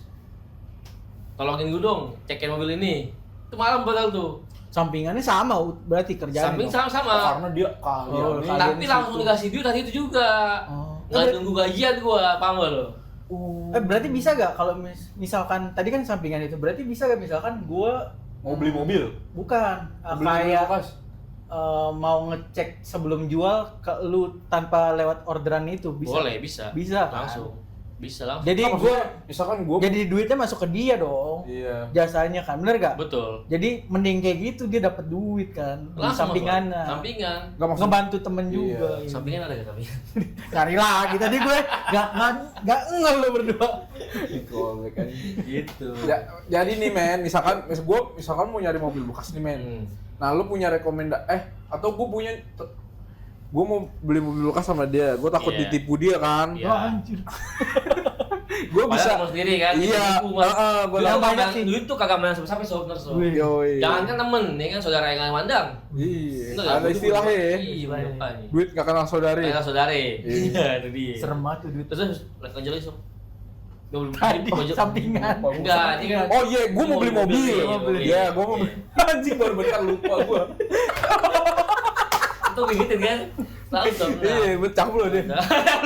Tolongin gue dong, cekin mobil ini. Itu malam padahal tuh. sampingannya sama berarti kerjaan. Samping sama-sama. Karena dia kalian. Tapi langsung dikasih duit tadi itu juga. Nggak nunggu gajian gua, paham gak lo? Berarti bisa gak kalau misalkan tadi kan sampingan itu, berarti bisa gak misalkan gua mau beli mobil? Bukan, Beli mobil kayak bekas? mau ngecek sebelum jual ke lu tanpa lewat orderan itu bisa? Boleh, bisa. Bisa kan? Bisa langsung. Jadi Nah, gua misalkan gue jadi duitnya masuk ke dia dong. iya. Jasanya kan, bener gak? Betul. Jadi mending kayak gitu dia dapat duit kan. Langsung Sampingan. Sampingan. Nggak maksud Ngebantu temen Iya. juga. Sampingan ada gak sampingan? Cari lagi tadi gue gak ngel lo berdua. Golek kan. Gitu. Jadi nih men, misalkan mau nyari mobil bekas nih men. Nah, lu punya atau gue mau beli mobil bekas sama dia, gue takut Iya. ditipu dia kan. Iya. Wah, anjir. Padahal Gue bisa kamu sendiri kan. Iya, gue Yang banyak sih. Duit tuh kagak menang sampai sebenarnya. So. Wih. Yoi. Jangan kan temen, ya kan saudara yang nggak mandang. Iya, Bener nggak? ada istilahnya ya. Iya, makanya. Duit gak kenal saudari. Kayak saudari. Iya. Iya, itu dia. Serem banget tuh duit. Terus lihat aja lagi, Sob. Tadi sampingan. Enggak, ini kan. Oh iya, gue mau beli mobil. Iya, gue mau beli. Anjing baru bentar lupa gue. Itu kayak gitu kan. Langsung. Iya, becak lu deh.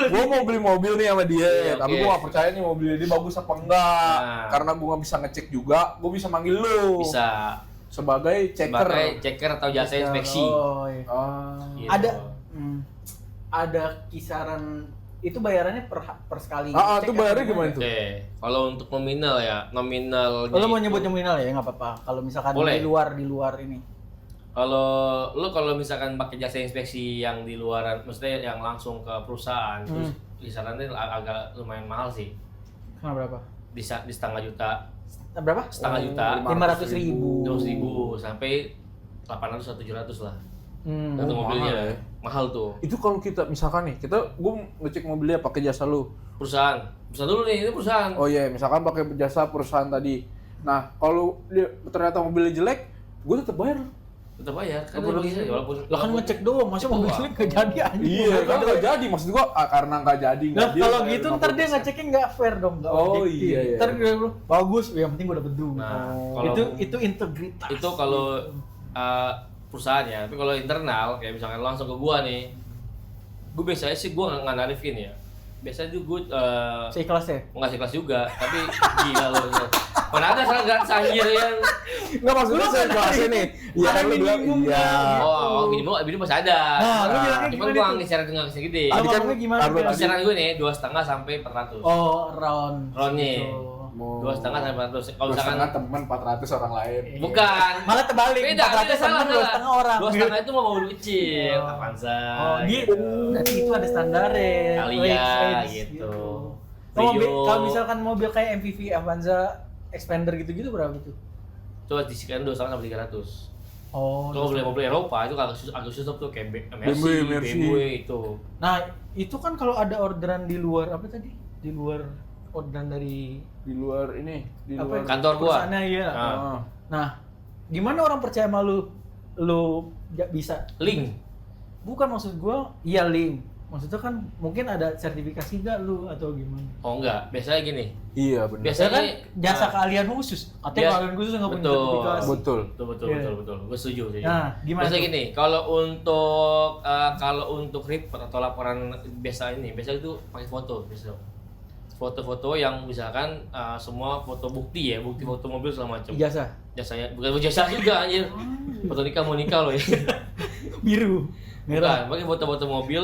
Gue mau beli mobil nih sama dia, Iya, tapi oke. gue gak percaya nih mobilnya dia bagus apa enggak. Nah. Karena gue gak bisa ngecek juga, gue bisa manggil lu. Bisa Sebagai checker. sebagai checker atau jasa inspeksi. Oh, iya. Gitu. Ada kisaran itu bayarannya per sekali. Itu cek bayarnya atau gimana tuh? Oke, kalau untuk nominal ya, nominal. Oh, lo mau nyebut nominal ya nggak apa-apa. Kalau misalkan Boleh. di luar ini. Kalau misalkan pakai jasa inspeksi yang di luaran, maksudnya yang langsung ke perusahaan, terus kisarannya agak lumayan mahal sih. Kenapa berapa? Di setengah juta, Berapa? setengah juta, 500.000. 200.000 sampai 800 atau 700 lah. Untuk Oh, mobilnya mahal ya. mahal tuh. Itu kalau kita misalkan nih, gue ngecek mobilnya pakai jasa lu. Perusahaan dulu nih, ini perusahaan. Oh iya, misalkan pakai jasa perusahaan tadi. Nah, kalau dia ternyata mobilnya jelek, gue tetap bayar. Tetap bayar kan Walaupun- dia walaupun Lah kan ngecek doang, masa mobil Wah. jelek nggak jadi anjing. Iya, kan nggak jadi. Maksud gua karena nggak jadi. Nah, nggak deal, kalau bayar gitu ntar dia 50%. ngeceknya nggak fair dong, nggak Oh, objektif. iya, iya. Ntar dia bilang, bagus, yang penting gue dapet duit. Nah, kalau- itu integritas. itu kalau perusahaan ya, tapi kalau internal kayak misalkan langsung ke gua nih, gua biasanya sih gua nggak narifin ya, biasanya tuh gua Seikhlas ya. nggak kelas juga, tapi gila loh. Mana ada salah nggak sanjir yang Nggak, maksudnya saya kelasnya nih. Iya kan lu bilang minimum iya. oh minimum masih ada. Nah, lu bilangnya Cuman gimana gua tuh? ngejar dengan segede. Lu Tadi kan ngomongnya gimana? taruh Bill? tadi. Kisaran gue nih 2,5 sampai 400. Oh, round. Roundnya. Gitu. 2,5 sampai 400. Kalau Dua misalkan setengah teman 400 orang lain. bukan. Malah terbalik. Beda, 400 salah, temen, 2,5 orang. 2,5 itu mau mobil kecil, Oh. Avanza. Oh, gitu. Berarti itu ada standarnya. Thalia, Range, gitu. Kalau Rio. kalau misalkan mobil kayak MPV, Avanza, Expander gitu-gitu berapa tuh? Coba disikan 2,5 sampai 300. Oh. Kalau mobil Eropa itu agak susah tuh kayak BMW, Mercy, BMW itu. Nah, itu kan kalau ada orderan di luar apa tadi? Di luar orderan dari Di luar ini, di apa? luar Kantor gua. perusahaannya, iya. Ah. Nah, gimana orang percaya sama lu? Lu nggak bisa? Link. Bukan maksud gua, iya link. Maksudnya kan mungkin ada sertifikasi nggak lu atau gimana? Oh enggak, biasanya gini. Iya benar. Biasanya kan Biasanya jasa ah, keahlian khusus. Katanya Bias- keahlian khusus nggak punya betul. sertifikasi. Betul. Betul. Iya. Gue setuju. Nah, gimana Biasanya tuh? gini, kalau untuk report atau laporan biasa itu pakai foto biasa. Foto-foto yang misalkan semua foto bukti ya, bukti foto mobil segala macam. Ijazah Jasanya bukan jasa juga anjir. Foto nikah mau nikah loh ya. biru, merah. Bukan, pakai foto-foto mobil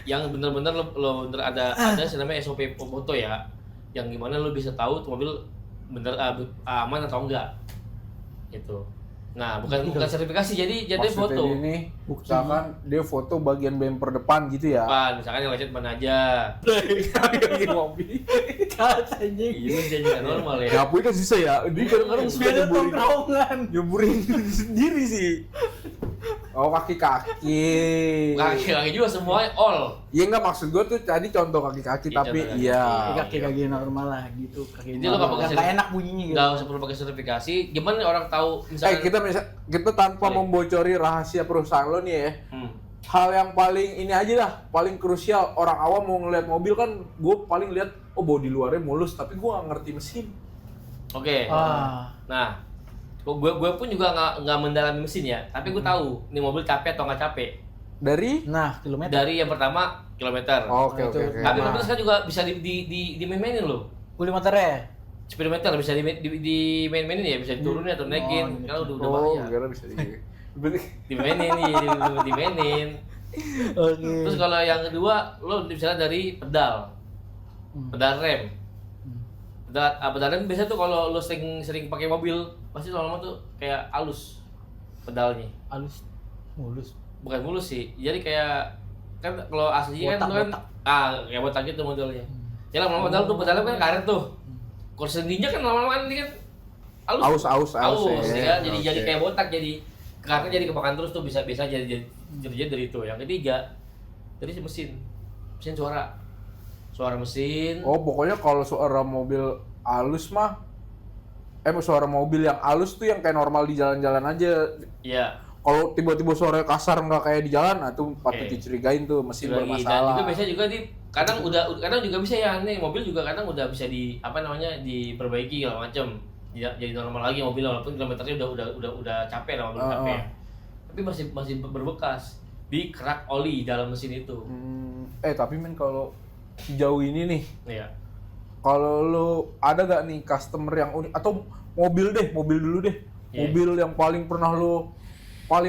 yang bener-bener lo bener ada namanya SOP foto ya, yang gimana lo bisa tahu tuh mobil bener aman atau enggak, gitu. Nah, bukan sertifikasi, jadi Maksudnya foto. ini, Bukti. misalkan dia foto bagian bemper depan gitu ya. Bukan, misalkan yang lecet ban aja. Lagi mobil. Katanya Ini jadi normal ya. Ngapain kan susah ya? Dia kadang-kadang suka beda nyeburin. tongkrongan. Nyeburin sendiri sih. Oh, kaki-kaki. Kaki-kaki juga semuanya all. Iya enggak, maksud gue tuh tadi contoh kaki-kaki Iya, tapi contoh iya. Kaki-kaki normal lah gitu. Kaki Jadi lo nggak pakai nggak sertifikasi. enak bunyinya gitu. Nggak usah perlu pakai sertifikasi. Gimana orang tahu misalkan Kita tanpa Boleh. membocori rahasia perusahaan lo nih ya. Hmm. Hal yang paling ini aja lah, paling krusial orang awam mau ngeliat mobil kan, gue paling lihat bodi luarnya mulus, tapi gue nggak ngerti mesin. Oke. Ah. Nah, gue pun juga nggak mendalami mesin ya, tapi gue tahu nih mobil capek atau nggak capek Dari kilometer. dari yang pertama kilometer. Oke. Tapi mobil sekarang juga bisa di main-mainin loh. Kilometernya. Speedometer bisa di main-mainin ya, bisa diturunin atau naikin. Kalau udah bahaya. kira bisa Dimainin nih, dimainin. Oke. Terus kalau yang kedua, lo misalnya dari pedal rem. Pedal rem biasa tuh kalau lo sering pakai mobil, pasti lama-lama tuh kayak halus pedalnya. Halus, mulus. Bukan mulus sih, jadi kayak kan kalau asli kan lo kan kayak botak gitu modelnya. Ya lama-lama pedalnya kan karet tuh. Kalau sendinya kan lama-lama ini kan halus. Aus Ya. Jadi kayak botak, jadi karena jadi kemakan terus tuh bisa jadi dari itu. Yang ketiga dari mesin suara mesin. Oh, pokoknya kalau suara mobil halus mah suara mobil yang halus tuh yang kayak normal di jalan-jalan aja. Iya. Kalau tiba-tiba suara kasar nggak kayak di jalan, nah itu patut dicurigain tuh mesin Dan bermasalah. juga biasanya juga kadang juga bisa ya nih mobil juga kadang udah bisa diperbaiki segala macam. Jadi normal lagi mobil walaupun kilometernya udah capek lah mobil capek. Tapi masih berbekas di kerak oli dalam mesin itu. Tapi men kalau sejauh ini nih, Iya. kalau lo ada gak nih customer yang unik atau mobil dulu deh. Iya. Mobil yang paling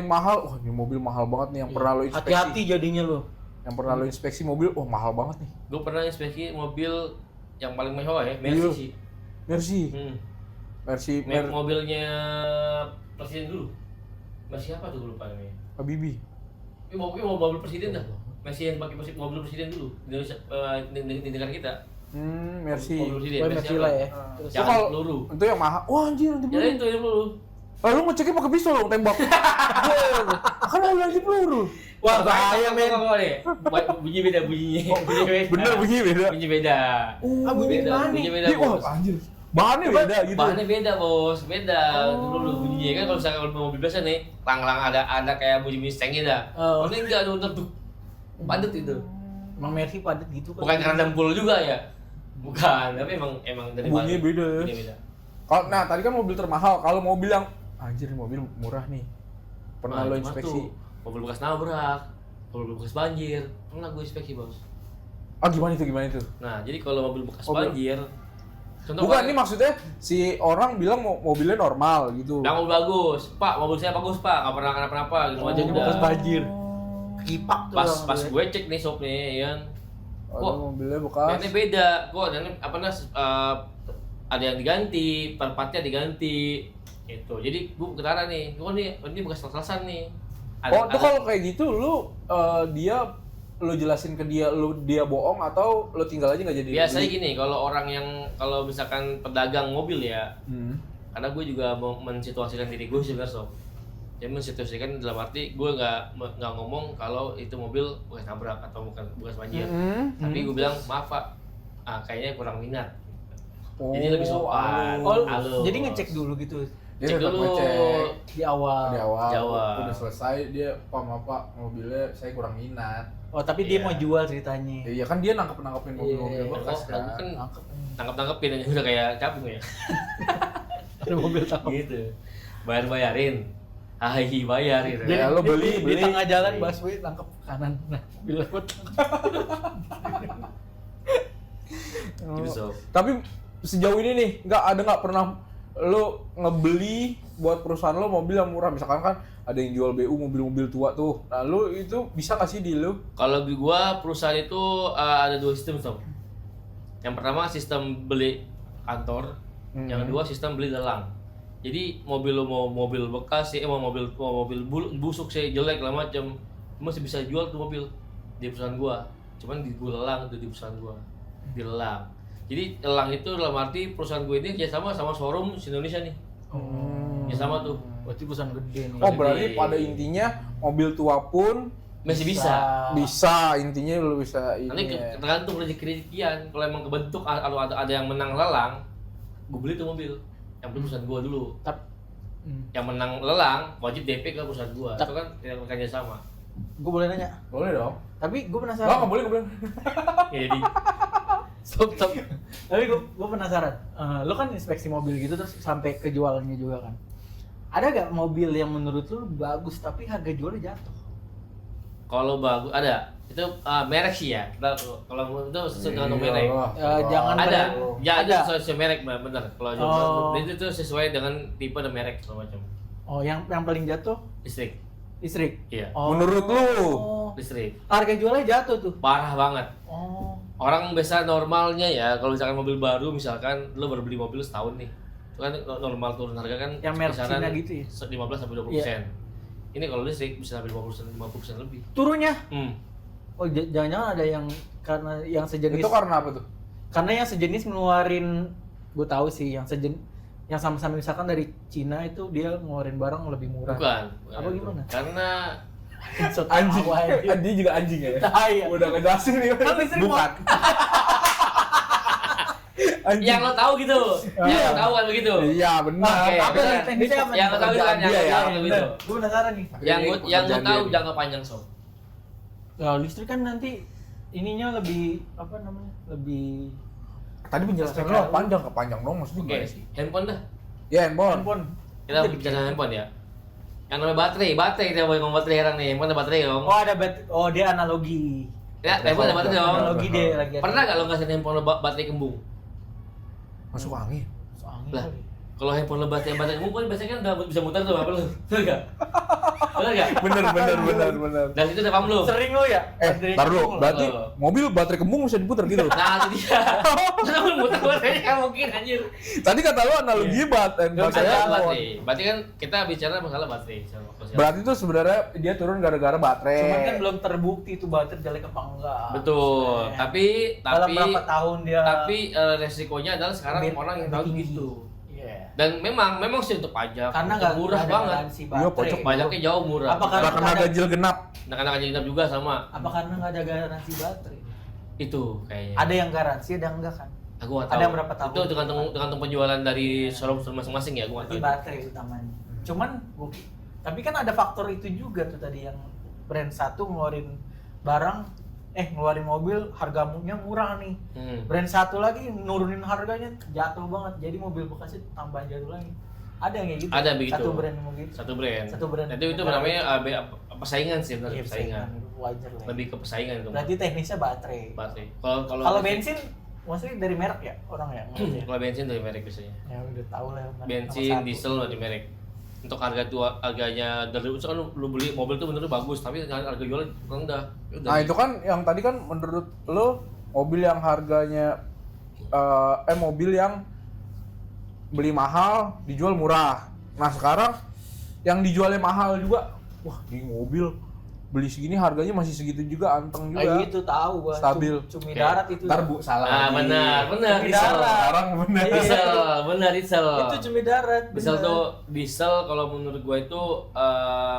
mahal, wah ini mobil mahal banget nih yang pernah lo inspeksi. Hati-hati jadinya lo. Yang pernah lo inspeksi mobil, wah mahal banget nih. Gue pernah inspeksi mobil yang paling mewah ya, Mercy sih. Mercy. Mobilnya presiden dulu. Mercy apa tuh gue lupa namanya. Habibie. Ini mobil presiden dah. Mercy yang pakai mobil presiden dulu di Indonesia, di negara kita. Mercy. Mobil presiden. Mercy lah ya. Terus Jangan kalau peluru. itu yang mahal. Wah anjir nanti Ya itu yang peluru. Lu ngeceknya pakai pistol dong tembak. Kan lu lagi peluru. Wah, bahaya men. Bunyi beda bunyinya. Bener bunyi beda. Bunyi beda. Bunyi gimana nih? Bunyi beda, Wah Bos. anjir. Bahannya beda gitu. Bahannya beda, Bos. Beda. Dulu bunyinya kan kalau misalkan mobil biasa nih, lang-lang ada kayak bunyi stengnya dah. Kalau ini enggak ada untuk padat itu. Emang Mercy padat gitu kan. Bukan karena dempul juga ya. Bukan, tapi emang dari Bunyinya beda. Beda. Nah, tadi kan mobil termahal. Kalau mobil yang anjir mobil murah nih. Pernah lo cuma inspeksi? tuh, mobil bekas nabrak, mobil bekas banjir, pernah gue inspeksi, Bos. Gimana itu? Nah, jadi kalau mobil bekas banjir, bukan, ini maksudnya si orang bilang mobilnya normal gitu. Yang mobil bagus, Pak, mobil saya bagus, Pak, nggak pernah kenapa-napa, gitu aja udah. Bekas banjir. Kipak tuh. Pas gue cek nih shop nih, ya kan. Kok mobilnya bekas. ini beda, kok dan ada yang diganti, partnya diganti, gitu. Jadi gue ketara nih, ini bekas selesan nih. Tuh kalau kayak gitu lu lu jelasin ke dia bohong atau lu tinggal aja nggak jadi? Biasanya gini, kalau misalkan pedagang mobil ya, karena gue juga mau mensituasikan diri gue sebenarnya sob. Jadi mensituasikan dalam arti gue nggak ngomong kalau itu mobil bekas nabrak atau bukan bekas banjir, tapi gue bilang maaf Pak, kayaknya kurang minat. Jadi lebih sopan. Jadi ngecek dulu gitu. Dia Cek dulu di awal. Udah selesai dia Pak mobilnya saya kurang minat. Tapi dia mau jual ceritanya. Iya kan dia nangkepin mobil bekas kan. Aku kan nangkepin aja udah kayak capung ya. Ada mobil tangkap. Gitu. Bayarin. Bayarin. Jadi lo beli di tengah jalan busway tangkap kanan. Nah, mobil lewat. Gitu sob. Tapi sejauh ini nih nggak pernah lo ngebeli buat perusahaan lo mobil yang murah, misalkan kan ada yang jual BU mobil-mobil tua tuh. Nah, lo itu bisa nggak sih di lo? Kalau di gua perusahaan itu ada 2 sistem sob. Yang pertama sistem beli kantor, yang kedua sistem beli lelang. Jadi mobil lo mau mobil bekas sih, mau mobil busuk sih, jelek lah macam, masih bisa jual tuh mobil di perusahaan gua. Cuman di gua lelang tuh di perusahaan gua. Dilelang. Jadi lelang itu dalam arti perusahaan gue ini kerjasama sama showroom di Indonesia nih. Ya sama tuh. Berarti perusahaan gede nih. Berarti pada intinya mobil tua pun masih bisa. Bisa, intinya lu bisa ini. Nanti tergantung rezeki-rezekian. Kalau emang kebentuk kalau ada yang menang lelang, gue beli tuh mobil. Yang beli perusahaan gue dulu. Yang menang lelang wajib DP ke perusahaan gue. Itu kan tidak kerjasama. Gue boleh nanya? Boleh dong. Tapi gue penasaran. Nggak boleh. Jadi Stop. Tapi gue penasaran. Lo kan inspeksi mobil gitu terus sampai ke jualnya juga kan. Ada gak mobil yang menurut lu bagus tapi harga jualnya jatuh? Kalau bagus ada. Itu merek sih ya. Kalau itu sesuai dengan merek. Jangan Ada. Ya ada. ada sesuai merek benar. Kalau itu tuh sesuai dengan tipe dan merek segala macam. Oh, yang paling jatuh Listrik. listrik. Iya. Oh. Menurut lu? Listrik. Harga jualnya jatuh tuh. Parah banget. Oh. Orang biasa normalnya ya, kalau misalkan mobil baru misalkan lo baru beli mobil setahun nih. Itu kan normal turun harga kan Yang merek kisaran Cina gitu ya? 15 sampai 20%. Ini kalau listrik bisa sampai 50% lebih. Turunnya? Hmm. Oh, jangan-jangan ada yang karena yang sejenis. Itu karena apa tuh? Karena yang sejenis ngeluarin, gue tahu sih yang yang sama-sama misalkan dari Cina itu dia ngeluarin barang lebih murah. Bukan. Apa gimana? Karena Anjing. Dia juga anjing ya. Iya. Udah ngejelasin nih. Kan listrik Bukan. Anjing. yang lo tahu gitu. Yang lo tahu kan begitu. Iya, benar. Oke, Apa benar. nih teknisnya apa? Yang lo tahu itu kan yang Dia ya. lo tahu gitu. Gue penasaran nih. Yang lo tahu Dia. jangka panjang sob. Ya listrik kan nanti ininya lebih apa namanya? Lebih Tadi penjelasan lo panjang ke panjang dong maksudnya Oke, gimana sih? handphone dah. Ya, handphone. handphone. Kita bicara handphone ya. Yang namanya baterai kita boleh ngomong baterai sekarang nih. Handphone ada baterai dong. Oh ada dia analogi. Ya, handphone ada baterai dong. Analogi deh lagi. Pernah nggak lo ngasih handphone lo baterai kembung? Masuk angin. Soalnya Lah, kalau handphone lo baterai kembung kan biasanya kan udah bisa muter tuh apa lo? Bener nggak? Bener nggak? Bener. Dan itu udah paham lo. sering lo ya? Tar dulu, berarti Lo. mobil baterai kembung bisa diputar gitu. Nah, itu dia. Karena lo muter baterainya kan mungkin anjir. Tadi kata lo analogi Ada baterai. baterai. Berarti kan kita bicara masalah baterai. Berarti itu sebenarnya dia turun gara-gara baterai. Cuman kan belum terbukti itu baterai jelek apa enggak. Betul. Maksudnya. Tapi dalam berapa tahun dia resikonya adalah sekarang orang yang tahu tinggi. gitu. Iya. Dan memang sih untuk pajak Karena untuk nggak murah ada banget. garansi Iya, baterai. pojok Pajaknya jauh murah. Apa karena Nggak kena ada- ganjil genap. Anak-anak genap juga sama. Apa karena nggak ada garansi baterai? Itu kayaknya. Ada yang garansi, ada yang enggak kan? Aku nggak tahu. ada yang berapa tahun? Itu tergantung penjualan dari showroom masing-masing ya. Aku nggak Berarti tahu. baterai utamanya. Cuman tapi kan ada faktor itu juga tuh tadi yang brand satu ngeluarin ngeluarin mobil harganya murah nih. Brand satu lagi nurunin harganya jatuh banget. Jadi mobil bekasnya tambah jatuh lagi. Ada yang kayak gitu. Ada begitu. Satu brand yang begitu. Satu brand. Itu namanya persaingan sih, benar Iya, persaingan. wajar lah. Lebih ke persaingan itu. Berarti teknisnya baterai. baterai. Kalau bensin maksudnya dari merek ya orang ya. kalau bensin dari merek biasanya. Ya udah tahu lah. Bensin, diesel dari merek. Untuk harganya dari kan lu beli mobil tuh bener bagus, tapi harga jualnya rendah. Udah. Nah, itu kan yang tadi kan menurut lo mobil yang harganya mobil yang beli mahal dijual murah. Nah, sekarang yang dijualnya mahal juga. Wah, ini mobil beli segini harganya masih segitu juga, anteng juga. Kayak gitu tahu gua. Stabil. Cumi Oke. darat itu. Ntar bu salah. benar Cumi diesel. darat. Sekarang bener. Diesel. Itu cumi darat. Diesel bener. tuh kalau menurut gua itu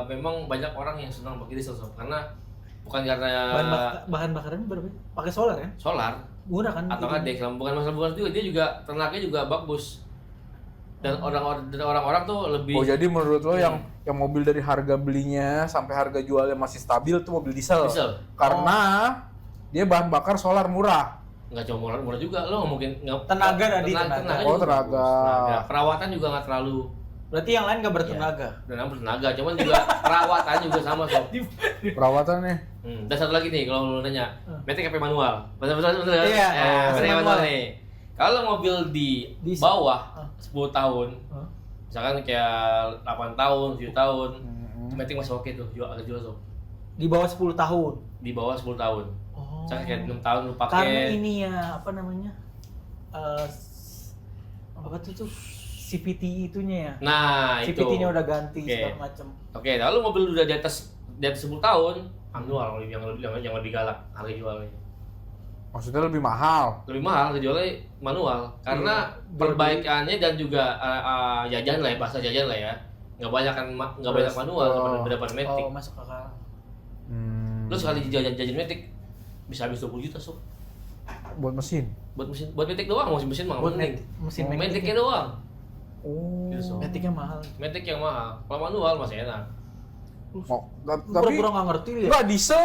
memang banyak orang yang senang pakai diesel sob, karena bukan karena bahan bakarannya berapa? Pakai solar kan? solar Murah kan? atau nggak Gitu. bukan masalah juga, dia juga tenaganya juga bagus. Dan orang-orang tuh lebih Oh, jadi menurut lo yang mobil dari harga belinya sampai harga jualnya masih stabil tuh mobil diesel. diesel. Karena dia bahan bakar solar murah. Nggak cuma murah juga, lo nggak mungkin Tenaga tadi, tenaga. Oh, juga tenaga. bagus. Tenaga. Perawatan juga nggak terlalu Berarti yang lain nggak bertenaga. dan bertenaga, cuman juga perawatan juga sama sob. Perawatannya. Dan satu lagi nih, kalau lo nanya, metik apa manual? Betul kan? Iya, Metik manual. manual nih. Kalau mobil di Diesel. bawah 10 tahun, Hah? misalkan kayak 8 tahun, 7 tahun, metik masih oke tuh, agak jual tuh. Di bawah 10 tahun. Di bawah 10 tahun. Oh. Misalkan kayak 6 tahun lu Karena pakai. ini ya apa namanya? Apa tuh CVT itunya ya? Nah, itu. CVT-nya udah ganti Oke. segala macam. Oke, lalu mobil udah di atas 10 tahun, manual yang lebih galak harga jualnya. Maksudnya lebih mahal. Lebih mahal harga jualnya manual karena perbaikannya dan juga jajan lah ya, bahasa jajan lah ya. Nggak banyak manual daripada metik. Oh, masuk akal. Lu sekali jajan metik bisa habis 20 juta sob. Buat mesin. Buat metik doang, mesin mah Buat penting. mesin Metiknya doang. Oh. Gitu, Sob. metiknya mahal. Metik yang mahal. Kalau manual masih enak. Tapi Pura-pura nggak ngerti ya. enggak diesel.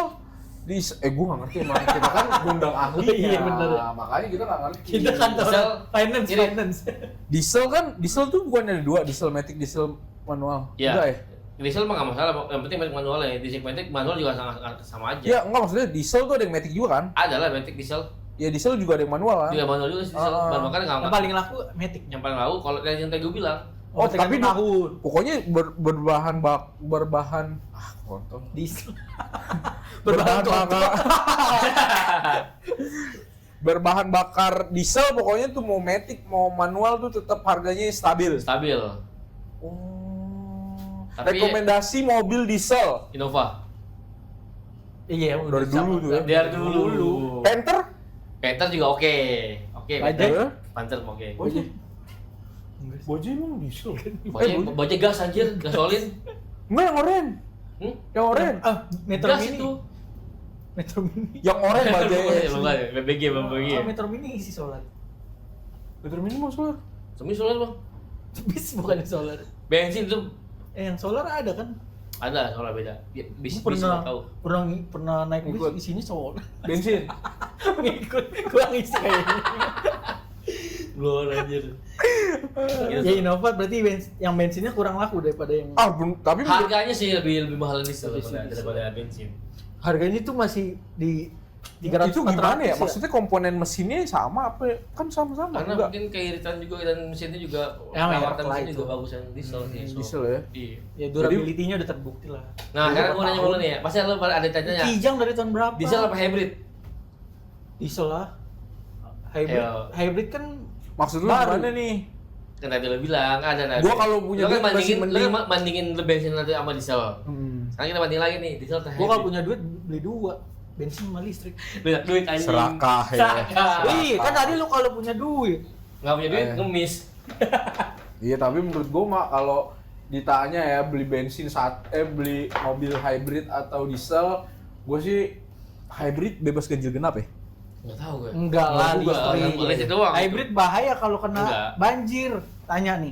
Gue nggak ngerti emang kita kan ngundang ahli. Iya, bener. Makanya kita nggak ngerti. Kita kan Diesel, finance. ini- Diesel tuh bukan ada dua, diesel matic, diesel manual? Ya. Enggak ya? Diesel mah nggak masalah, yang penting matic manual ya. Diesel matic manual juga sama aja. Ya enggak, maksudnya diesel tuh ada yang matic juga kan? Ada lah matic diesel. Ya diesel juga ada yang manual kan? Juga manual juga sih diesel. Makanya nggak. Yang paling laku Matic. Yang paling laku kalau yang tadi gue bilang. Oh, tapi tahun pokoknya berbahan kontol. diesel. Berbahan bakar. Berbahan bakar diesel pokoknya tuh mau matic mau manual tuh tetap harganya stabil. Stabil. Oh. Tapi- Rekomendasi mobil diesel Innova. Iya, dari dulu tuh ya. Dari dulu. Panther? Panther juga oke. Oke, Bajaj? Panther. Panther oke. Bojek. Bojek emang diesel. Bajaj gas anjir, gasolin. Enggak yang oren. Yang oren. Metro Gas Mini. itu. Metro Mini. Yang oren Bajaj. BBG, BBG. Metro Mini isi solar. Betul ini mau solar. Semi solar bang. Bis bukan solar. Bensin tuh Yang solar ada kan? ada solar beda. Bis Pernah nggak tahu. pernah naik bis Ikut. isinya solar. Bensin. Ngikut kurang isi kayaknya. Luar anjir. Ya Innova berarti yang bensinnya kurang laku daripada yang Tapi Harganya sih lebih mahal diesel Diesel. daripada bensin. harganya tuh masih di 300 itu gimana ya? 400 Maksudnya komponen mesinnya sama apa? Ya? Kan sama-sama Karena enggak? mungkin keiritan juga dan mesinnya juga Ya, perawatan merek lah mesin itu. juga bagusan diesel sih. so. Diesel ya. Iya. Ya durability-nya udah terbukti lah. Nah, sekarang gue nanya mulu nih ya. Pasti lo ada tanya Kijang dari tahun berapa? diesel apa hybrid? Diesel lah. Hybrid, Ayo. hybrid kan Maksud lu Baru. gimana nih? Kan tadi lo bilang ada nanti. Gua kalau punya lo kan duit masih bandingin, mending. bandingin lo bensin nanti sama diesel. Sekarang kita banding lagi nih, diesel atau gua kalau hybrid? punya duit beli dua, bensin sama listrik. Banyak duit anjing. Serakah ya. Serakah. Wih, kan tadi lu kalau punya duit. Nggak punya duit, Eh. ngemis. Iya, tapi menurut gua mah kalau ditanya ya beli bensin beli mobil hybrid atau diesel, gua sih hybrid bebas ganjil genap ya. Nggak tahu gue. Enggak lah, juga, listrik doang. Hybrid bahaya kalau kena Enggak. banjir. Tanya nih.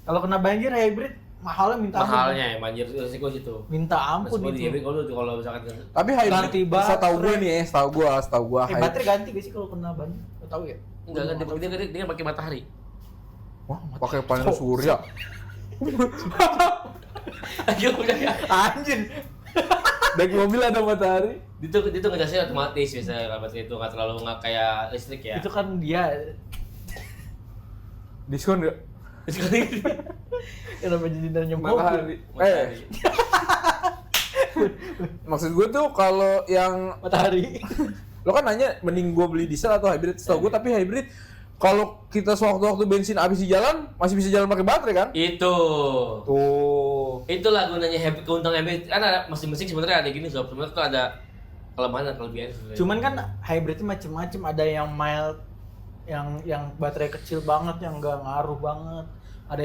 Kalau kena banjir hybrid mahalnya minta ampun. Mahalnya ya, banjir resiko situ. Minta ampun Resiko di hybrid itu. kalau misalkan Tapi hybrid Ganti setahu gue baterai. nih ya, setahu gua Baterai ganti gak sih kalau kena banjir? Lo tahu ya? enggak kan dia pakai matahari. Wah, pakai panel surya. Ayo udah ya. Anjir. Dari mobil ada matahari. Itu ngecasnya otomatis biasanya kalau baterai itu nggak terlalu nggak kayak listrik ya. Itu kan dia Diskon enggak? kenapa jadi nanya Matahari. Matahari. Maksud gue tuh kalau yang Matahari. lo kan nanya mending gue beli diesel atau hybrid. Setahu gue tapi hybrid kalau kita sewaktu-waktu bensin habis di jalan masih bisa jalan pakai baterai kan? Itu. Tuh. Itulah gunanya hybrid, keuntungan hybrid. Kan ada mesin-mesin sebenarnya ada gini sob. Sebenarnya tuh ada kelemahan dan kelebihan sebenarnya. Cuman kan hybrid itu macem-macem, ada yang mild, yang baterai kecil banget, yang enggak ngaruh banget. Ada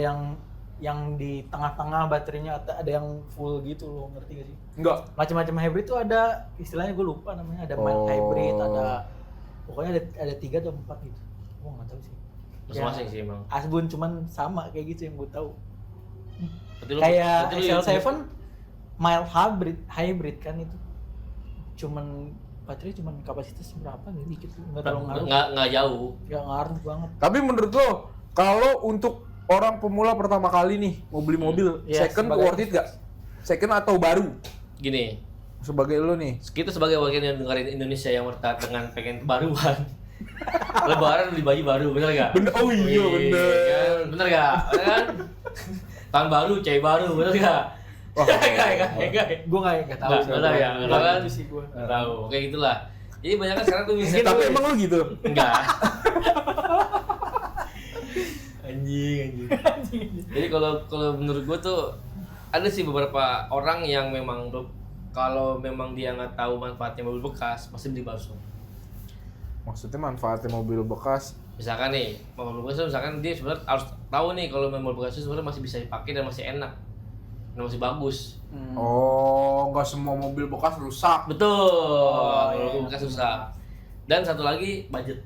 yang di tengah-tengah baterainya, ada yang full gitu loh, ngerti gak sih? Enggak. Macam-macam hybrid tuh ada, istilahnya gue lupa namanya, ada mild hybrid, ada pokoknya ada 3 atau 4 gitu. Gua nggak tahu sih. Masing-masing sih emang. Asbun cuman sama kayak gitu yang gue tahu. Berarti lu- Kayak berarti lu- XL7 mild hybrid kan itu. Cuman baterai cuman kapasitas berapa nih, dikit, nggak terlalu ngaruh. nggak jauh. Nggak ngaruh banget. Tapi menurut lo kalau untuk orang pemula pertama kali nih mau beli mobil, Iya, second sebagai- worth it gak? Second atau baru? Gini, Sebagai lo nih. kita sebagai warga yang dengerin Indonesia yang bertahan dengan pengen kebaruan. Lebaran beli baju baru, bener gak? Bener, oh iya bener. Kan? Bener gak? Bener kan? Tahun baru, cewek baru, bener gak? Wah, Enggak. Gue nggak tahu. Nggak, sih. benar ya, Nggak benar kan? tahu sih gue. Nggak tahu, kayak gitulah. Jadi banyak kan sekarang tuh bisa. Tapi emang lo gitu? Enggak. Anjing. Jadi kalau menurut gua tuh ada sih beberapa orang yang memang kalau memang dia nggak tahu manfaatnya mobil bekas pasti beli baru. Maksudnya manfaatnya mobil bekas? Misalkan nih mobil bekas tuh misalkan dia sebenarnya harus tahu nih kalau mobil bekas itu sebenarnya masih bisa dipakai dan masih enak dan masih bagus. Oh, nggak semua mobil bekas rusak. Betul. iya. Mobil bekas susah. Dan satu lagi budget.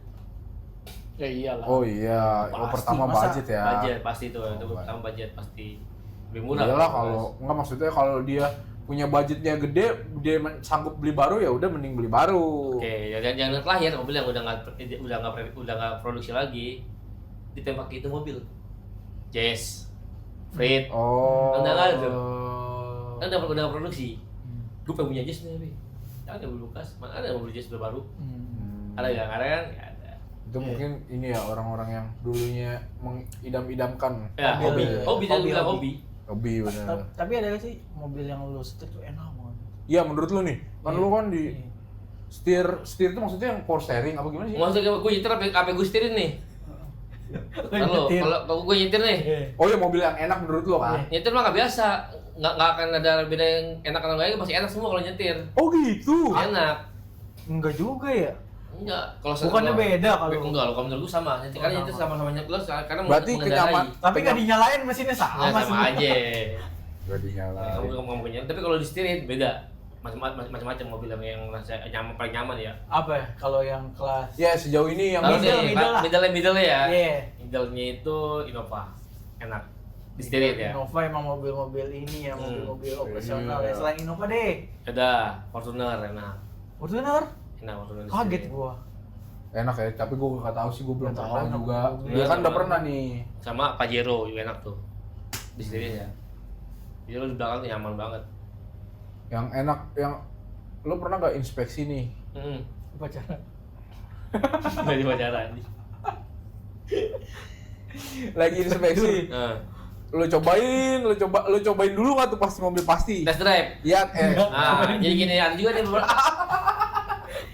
Ya iyalah. Oh iya, yang Pasti, pertama masa budget ya. Budget pasti itu. Itu pertama budget pasti lebih murah. Iyalah mobil kalau bekas. nggak maksudnya kalau dia punya budgetnya gede, dia sanggup beli baru ya udah mending beli baru. Oke, ya jangan terakhir mobil yang udah nggak produksi lagi ditembak itu mobil. Jazz, Freight. Oh. Kan udah nggak ada tuh. Kan udah produksi. Gue pengen punya Jazz nih tapi ada mobil bekas, mana ada mobil Jazz baru? Ada nggak? Ada kan? Nggak ada. Itu mungkin ini ya orang-orang yang dulunya mengidam-idamkan Ya, Mobil. hobi dan juga Hobi. hobi. hobi benar. Tapi ada nggak sih mobil yang lu setir tuh enak banget? Iya menurut lu nih, kan Iya. lu kan di Iya. setir itu maksudnya yang power steering apa gimana sih? Maksudnya gue nyetir apa gue setirin nih? Kalau gue nyetir nih, Oh ya mobil yang enak menurut lu kan? nyetir mah nggak biasa, nggak akan ada beda yang enak atau enggak, pasti enak semua kalau nyetir. Oh gitu. Enak. Enggak juga ya. Enggak, kalau Bukannya beda kalau. enggak, kalau menurut gue sama. Nyetir karena nyetir sama-sama nyetir karena Berarti kenyaman. Tapi nggak dinyalain mesinnya Nah, sama sama aja. Gak dinyalain. Kamu ngomong nyetir, tapi kalau disetirin beda. Macam-macam mobil yang rasa nyaman, paling nyaman ya. Apa ya? Kalau yang kelas Ya sejauh ini yang Tahu Middle, nih, middle lah. middle ya. Iya. Middle-nya itu Innova. Enak. Disetirin ya. Innova emang mobil-mobil ini ya, mobil-mobil operasional ya. Iya. Selain Innova deh. Ada Fortuner enak. Fortuner? Enak Fortuner. Kaget disetirin. gua. enak ya, tapi gue gak tahu sih, gue belum Nggak pernah tahu, juga. nggak Dia kan tahu. udah pernah nih. Sama Pajero juga enak tuh. Disetirin ya. Pajero di belakang tuh nyaman banget. Yang enak, yang lo pernah gak inspeksi nih? Upacara. Nggak di pacaran. Lagi inspeksi, Nah, lo cobain dulu gak tuh pasti mobil pasti? test drive. Iya, Nah, jadi gini ada juga nih beberapa.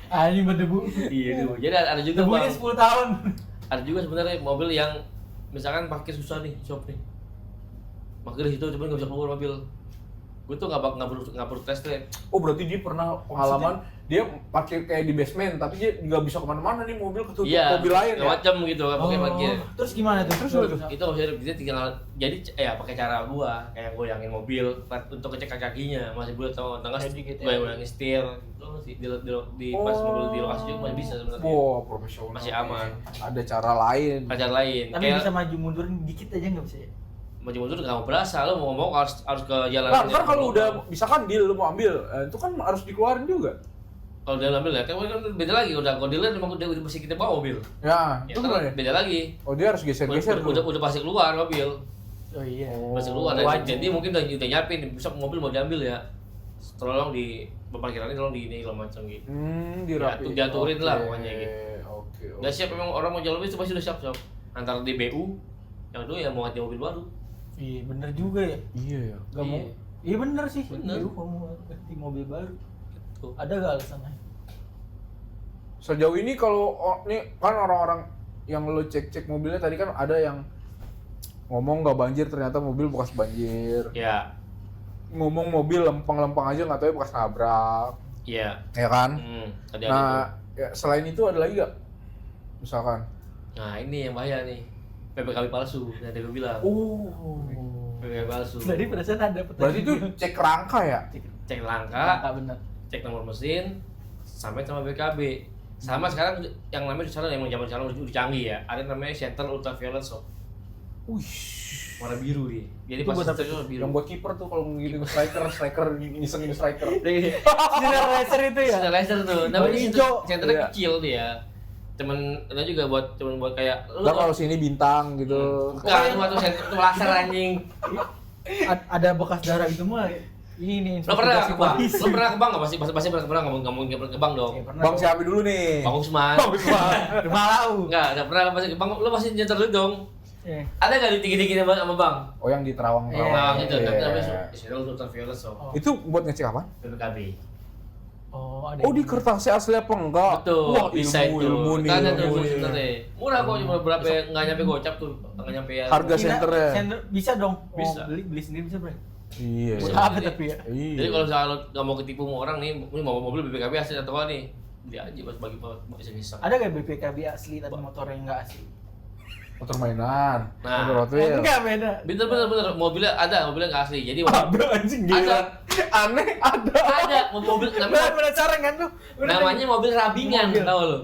Anjing berdebu. Iya tuh. Jadi ada juga Debunya Bang. 10 tahun. Ada juga sebenarnya mobil yang misalkan parkir susah nih, shop nih. Parkir di situ cuman nggak bisa keluar mobil. Gue tuh nggak perlu test drive. Oh berarti dia pernah pengalaman dia parkir kayak di basement, tapi dia nggak bisa kemana-mana nih, mobil ketutup Iya, mobil lain ya? macam gitu kan pakai parkir. Terus gimana tuh? Terus gimana tuh? Itu maksudnya dia tinggal jadi ya pakai cara gua kayak goyangin mobil untuk ngecek kakinya masih boleh atau tengah Jadi gitu ya. goyang-goyangin setir itu masih di pas mobil di lokasi juga masih bisa sebenarnya. Wah, profesional. Masih aman. Ada cara lain. Cara lain Tapi kayak bisa maju mundurin dikit aja nggak bisa ya? maju mundur nggak mau berasa, lo mau ngomong harus ke jalan. Nah, ntar kalau udah misalkan deal lo mau ambil, itu kan harus dikeluarin juga. kalau dia ambil ya kan beda lagi, udah kalau dealer memang udah pasti kita bawa mobil. Ya, Ya, itu kan gimana? beda lagi. Oh dia harus geser-geser Udah pasti keluar mobil. Oh iya. Pasti keluar Wajib. jadi mungkin udah nyiapin besok mobil mau diambil ya. Tolong di parkirannya tolong di ini kalau macam gitu. Dirapi. Diaturin lah pokoknya gitu. Oke. Udah siap memang orang mau jalan itu pasti udah siap. Antara di BU yang dulu ya mau ganti mobil baru. Iya bener juga ya. Iya ya. Gak mau. Iya. Iya bener sih. Bener. Iya, mau ganti mobil baru. Tuh. Ada gak alasannya? Sejauh ini kalau nih kan orang-orang yang lo cek-cek mobilnya tadi kan ada yang ngomong nggak banjir, ternyata mobil bekas banjir. Ya, Ngomong mobil lempeng-lempeng aja nggak tahu bekas nabrak. iya. Ya kan? Tadi ada tuh. Nah, ya, selain itu ada lagi gak? Misalkan. Nah, ini yang bahaya nih. PPKB palsu, yang tadi gue bilang. Oh. PPKB palsu. Tadi perasaan ada pertanyaan. Berarti itu cek rangka ya? Cek langkah, Kakak bener. cek nomor mesin, sampai sama BKB. Sama sekarang yang namanya sekarang yang zaman sekarang udah canggih ya. Ada namanya center ultraviolet shock. Wih. Warna biru dia. Jadi Itu pas buat apa? itu biru. Yang buat kiper tuh kalau gitu striker ngisengin striker. Sinar laser itu ya? Sudah laser tuh. Oh, Tapi hijau. centernya Iya. kecil dia. Ada juga cuman buat kayak Ntar kalau sini bintang gitu. Enggak, itu tuh center tuh laser anjing. Ada bekas darah itu mah ini Lo pernah investigasi ke bank? polisi. Lo pernah ke bank nggak? Pasti pernah ke bank, nggak mungkin pernah ke bank dong. Ya, pernah. Bang siapa dulu nih? Bang Usman. Bang Usman. Rumah lau. Nggak pernah pasti ke bank. Lo pasti nyetor dulu dong. Iya. Ada nggak ditinggi-tinggi sama bank? Oh yang di Terawang-Terawang. Nah, Iya, itu Iya. tapi namanya Center ultraviolet shock. Oh. Itu buat ngecek apa? PPKB. Oh, ada. Oh di ini. kertasnya asli apa enggak? Betul, Wah, bisa itu. ilmu nih. Kan ada ilmu tuh nih. sebenarnya. Murah kok, cuma berapa ya? Nggak nyampe gocap tuh, nggak nyampe ya. Harga Kira- senternya. bisa dong. Bisa. Beli sendiri bisa, Bre. Iya. Buat Bisa. apa tapi ya? Iya. Jadi kalau misalnya lo nggak mau ketipu sama orang nih, ini mau mobil BPKB asli atau apa nih? Beli aja pas bagi iseng-iseng. Ada gak BPKB asli tapi motor yang enggak asli? Motor mainan. Nah. Motor Hot Wheels. Enggak beda. Bener, mobilnya mobilnya nggak asli. Jadi Ada anjing gila. Ada. Aneh ada. ada mobil namanya Penasaran kan tuh? namanya mobil rabingan, Mobil. tahu lo?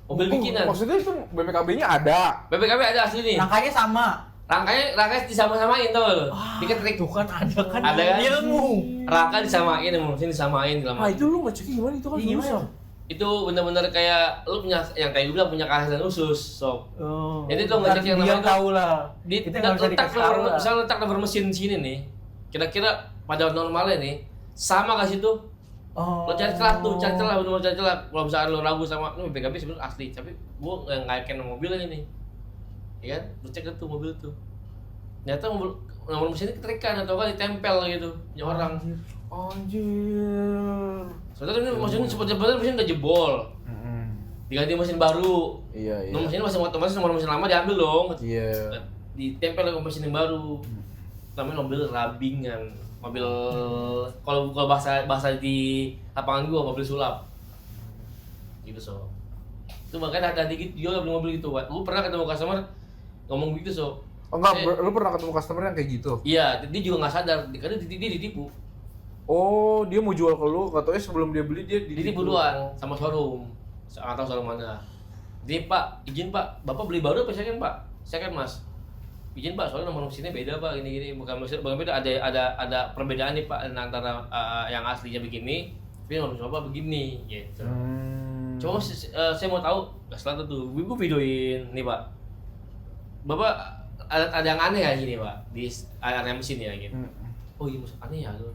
Mobil bikinan. Maksudnya itu BPKB-nya ada. BPKB ada asli nih. Rangkanya sama. Rangkanya disama-samain tau lo? Diketrik Tuh kan ada kan. Ada kan? Ilmu. Rangka disamain, mesin disamain dalam. Nah itu lu ngeceknya gimana itu kan Iya, gimana? susah. itu benar-benar kayak lu punya yang kayak gue bilang punya keahlian khusus, Sob. Oh. Jadi tuh ngecek yang dia namanya tahu lah. di Itu nggak bisa letak dikasih tahu lah. misalnya letak nomor mesin sini nih. Kira-kira pada normalnya nih sama kasih tuh. Oh. Lo cari celah tuh, cari celah bener-bener cari celah. Kalau misalkan lo ragu sama ini BPKB sebenarnya asli, tapi gua nggak kena mobilnya ini. Iya kan? Lo cek tuh mobil tuh. Ternyata mobil nomor mesinnya keterikan atau kan ditempel gitu punya orang. Anjir. Soalnya ini mesinnya sebenarnya mesin udah jebol. Diganti mesin baru. Iya. Nomor mesinnya masih otomatis nomor mesin lama diambil dong. Iya. Ditempel ke mesin yang baru. Namanya mobil rabingan. Mobil kalau bahasa di lapangan gua mobil sulap. Gitu so. Itu makanya ada dikit jual beli mobil gitu. Lu pernah ketemu customer ngomong gitu so? Oh enggak, lu pernah ketemu customer yang kayak gitu? Iya, dia juga nggak sadar, karena dia ditipu. Oh, dia mau jual ke lu, katanya sebelum dia beli dia Ditipu duluan sama showroom. Nggak tahu showroom mana. Dia, Pak, izin Pak, Bapak beli baru apa second Pak? Second Mas. Izin Pak, soalnya nomor mesinnya beda Pak, gini-gini. Bukan beda, ada perbedaan nih Pak antara yang aslinya begini, tapi nomor mesin Bapak begini, gitu. Cuma saya mau tahu, nggak salah tuh, gue videoin nih Pak. Bapak ada yang aneh ya gini Pak di area mesin ya gitu. Oh iya maksud aneh ya tuh.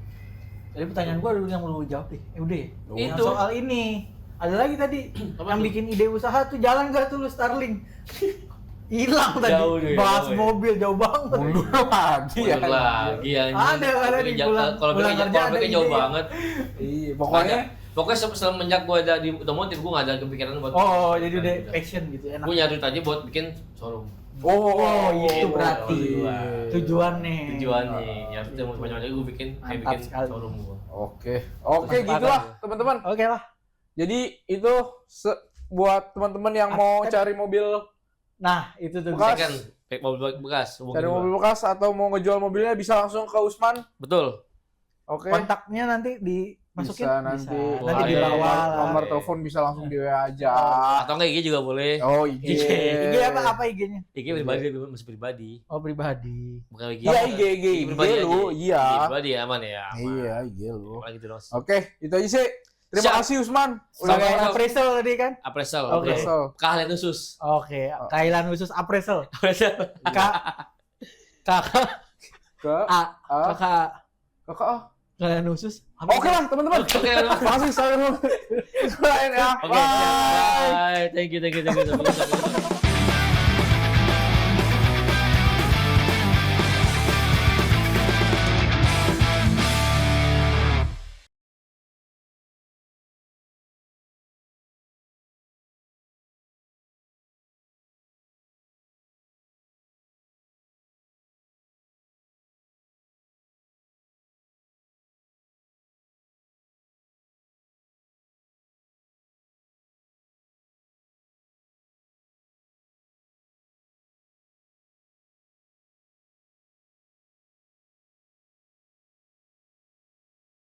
Jadi pertanyaan gua dulu yang mau jawab deh. Udah. Yang Itu. soal ini. Ada lagi tadi Apa yang tuh? bikin ide usaha tuh jalan gak tuh lu Starling? Hilang tadi. Jauh deh, Bahas jauh ya. mobil jauh banget. mundur lagi ya. Mundur lagi anjing. Ada di pulang- Kalau pulang BK kerja ada jauh ide. banget. Iya, pokoknya Pokoknya semenjak gue ada di otomotif gue gak ada kepikiran buat. Oh, jadi udah passion gitu enak. Gue nyari duit aja buat bikin showroom. Oh, itu berarti tujuannya. tujuannya. Ya itu macam-macam gue bikin kayak Mantap bikin sekali. showroom gue. Oke, Masuk gitulah akal. teman-teman. Oke lah. Jadi itu buat teman-teman yang mau cari mobil, Nah, itu tuh. Bekas. Second, mobil bekas. cari mobil bekas atau mau ngejual mobilnya bisa langsung ke Usman. Betul. Oke. Kontaknya nanti dimasukin Bisa nanti. Nanti di Boleh. bawah lah. Nomor telepon bisa langsung di WA aja. Atau enggak IG juga boleh. Oh, IG. IG apa IG-nya? IG pribadi masih pribadi. Oh, pribadi. Bukan IG. Iya, IG pribadi aja. lu, iya. IG pribadi aman ya. Aman. Iya, IG lu. Apalagi gitu Nos. Oke, itu aja sih. Terima Siap. kasih Usman. Sama- Udah Sama- appraisal tadi kan? Appraisal. Oke. Betul. Keahlian khusus. Oke, Kailan khusus appraisal. Appraisal. Kakak Ke A, A. kakak kakak. kalian khusus. Oke lah, teman-teman. Oke, Makasih saya dulu. Lain ya. Oke, bye. Thank you.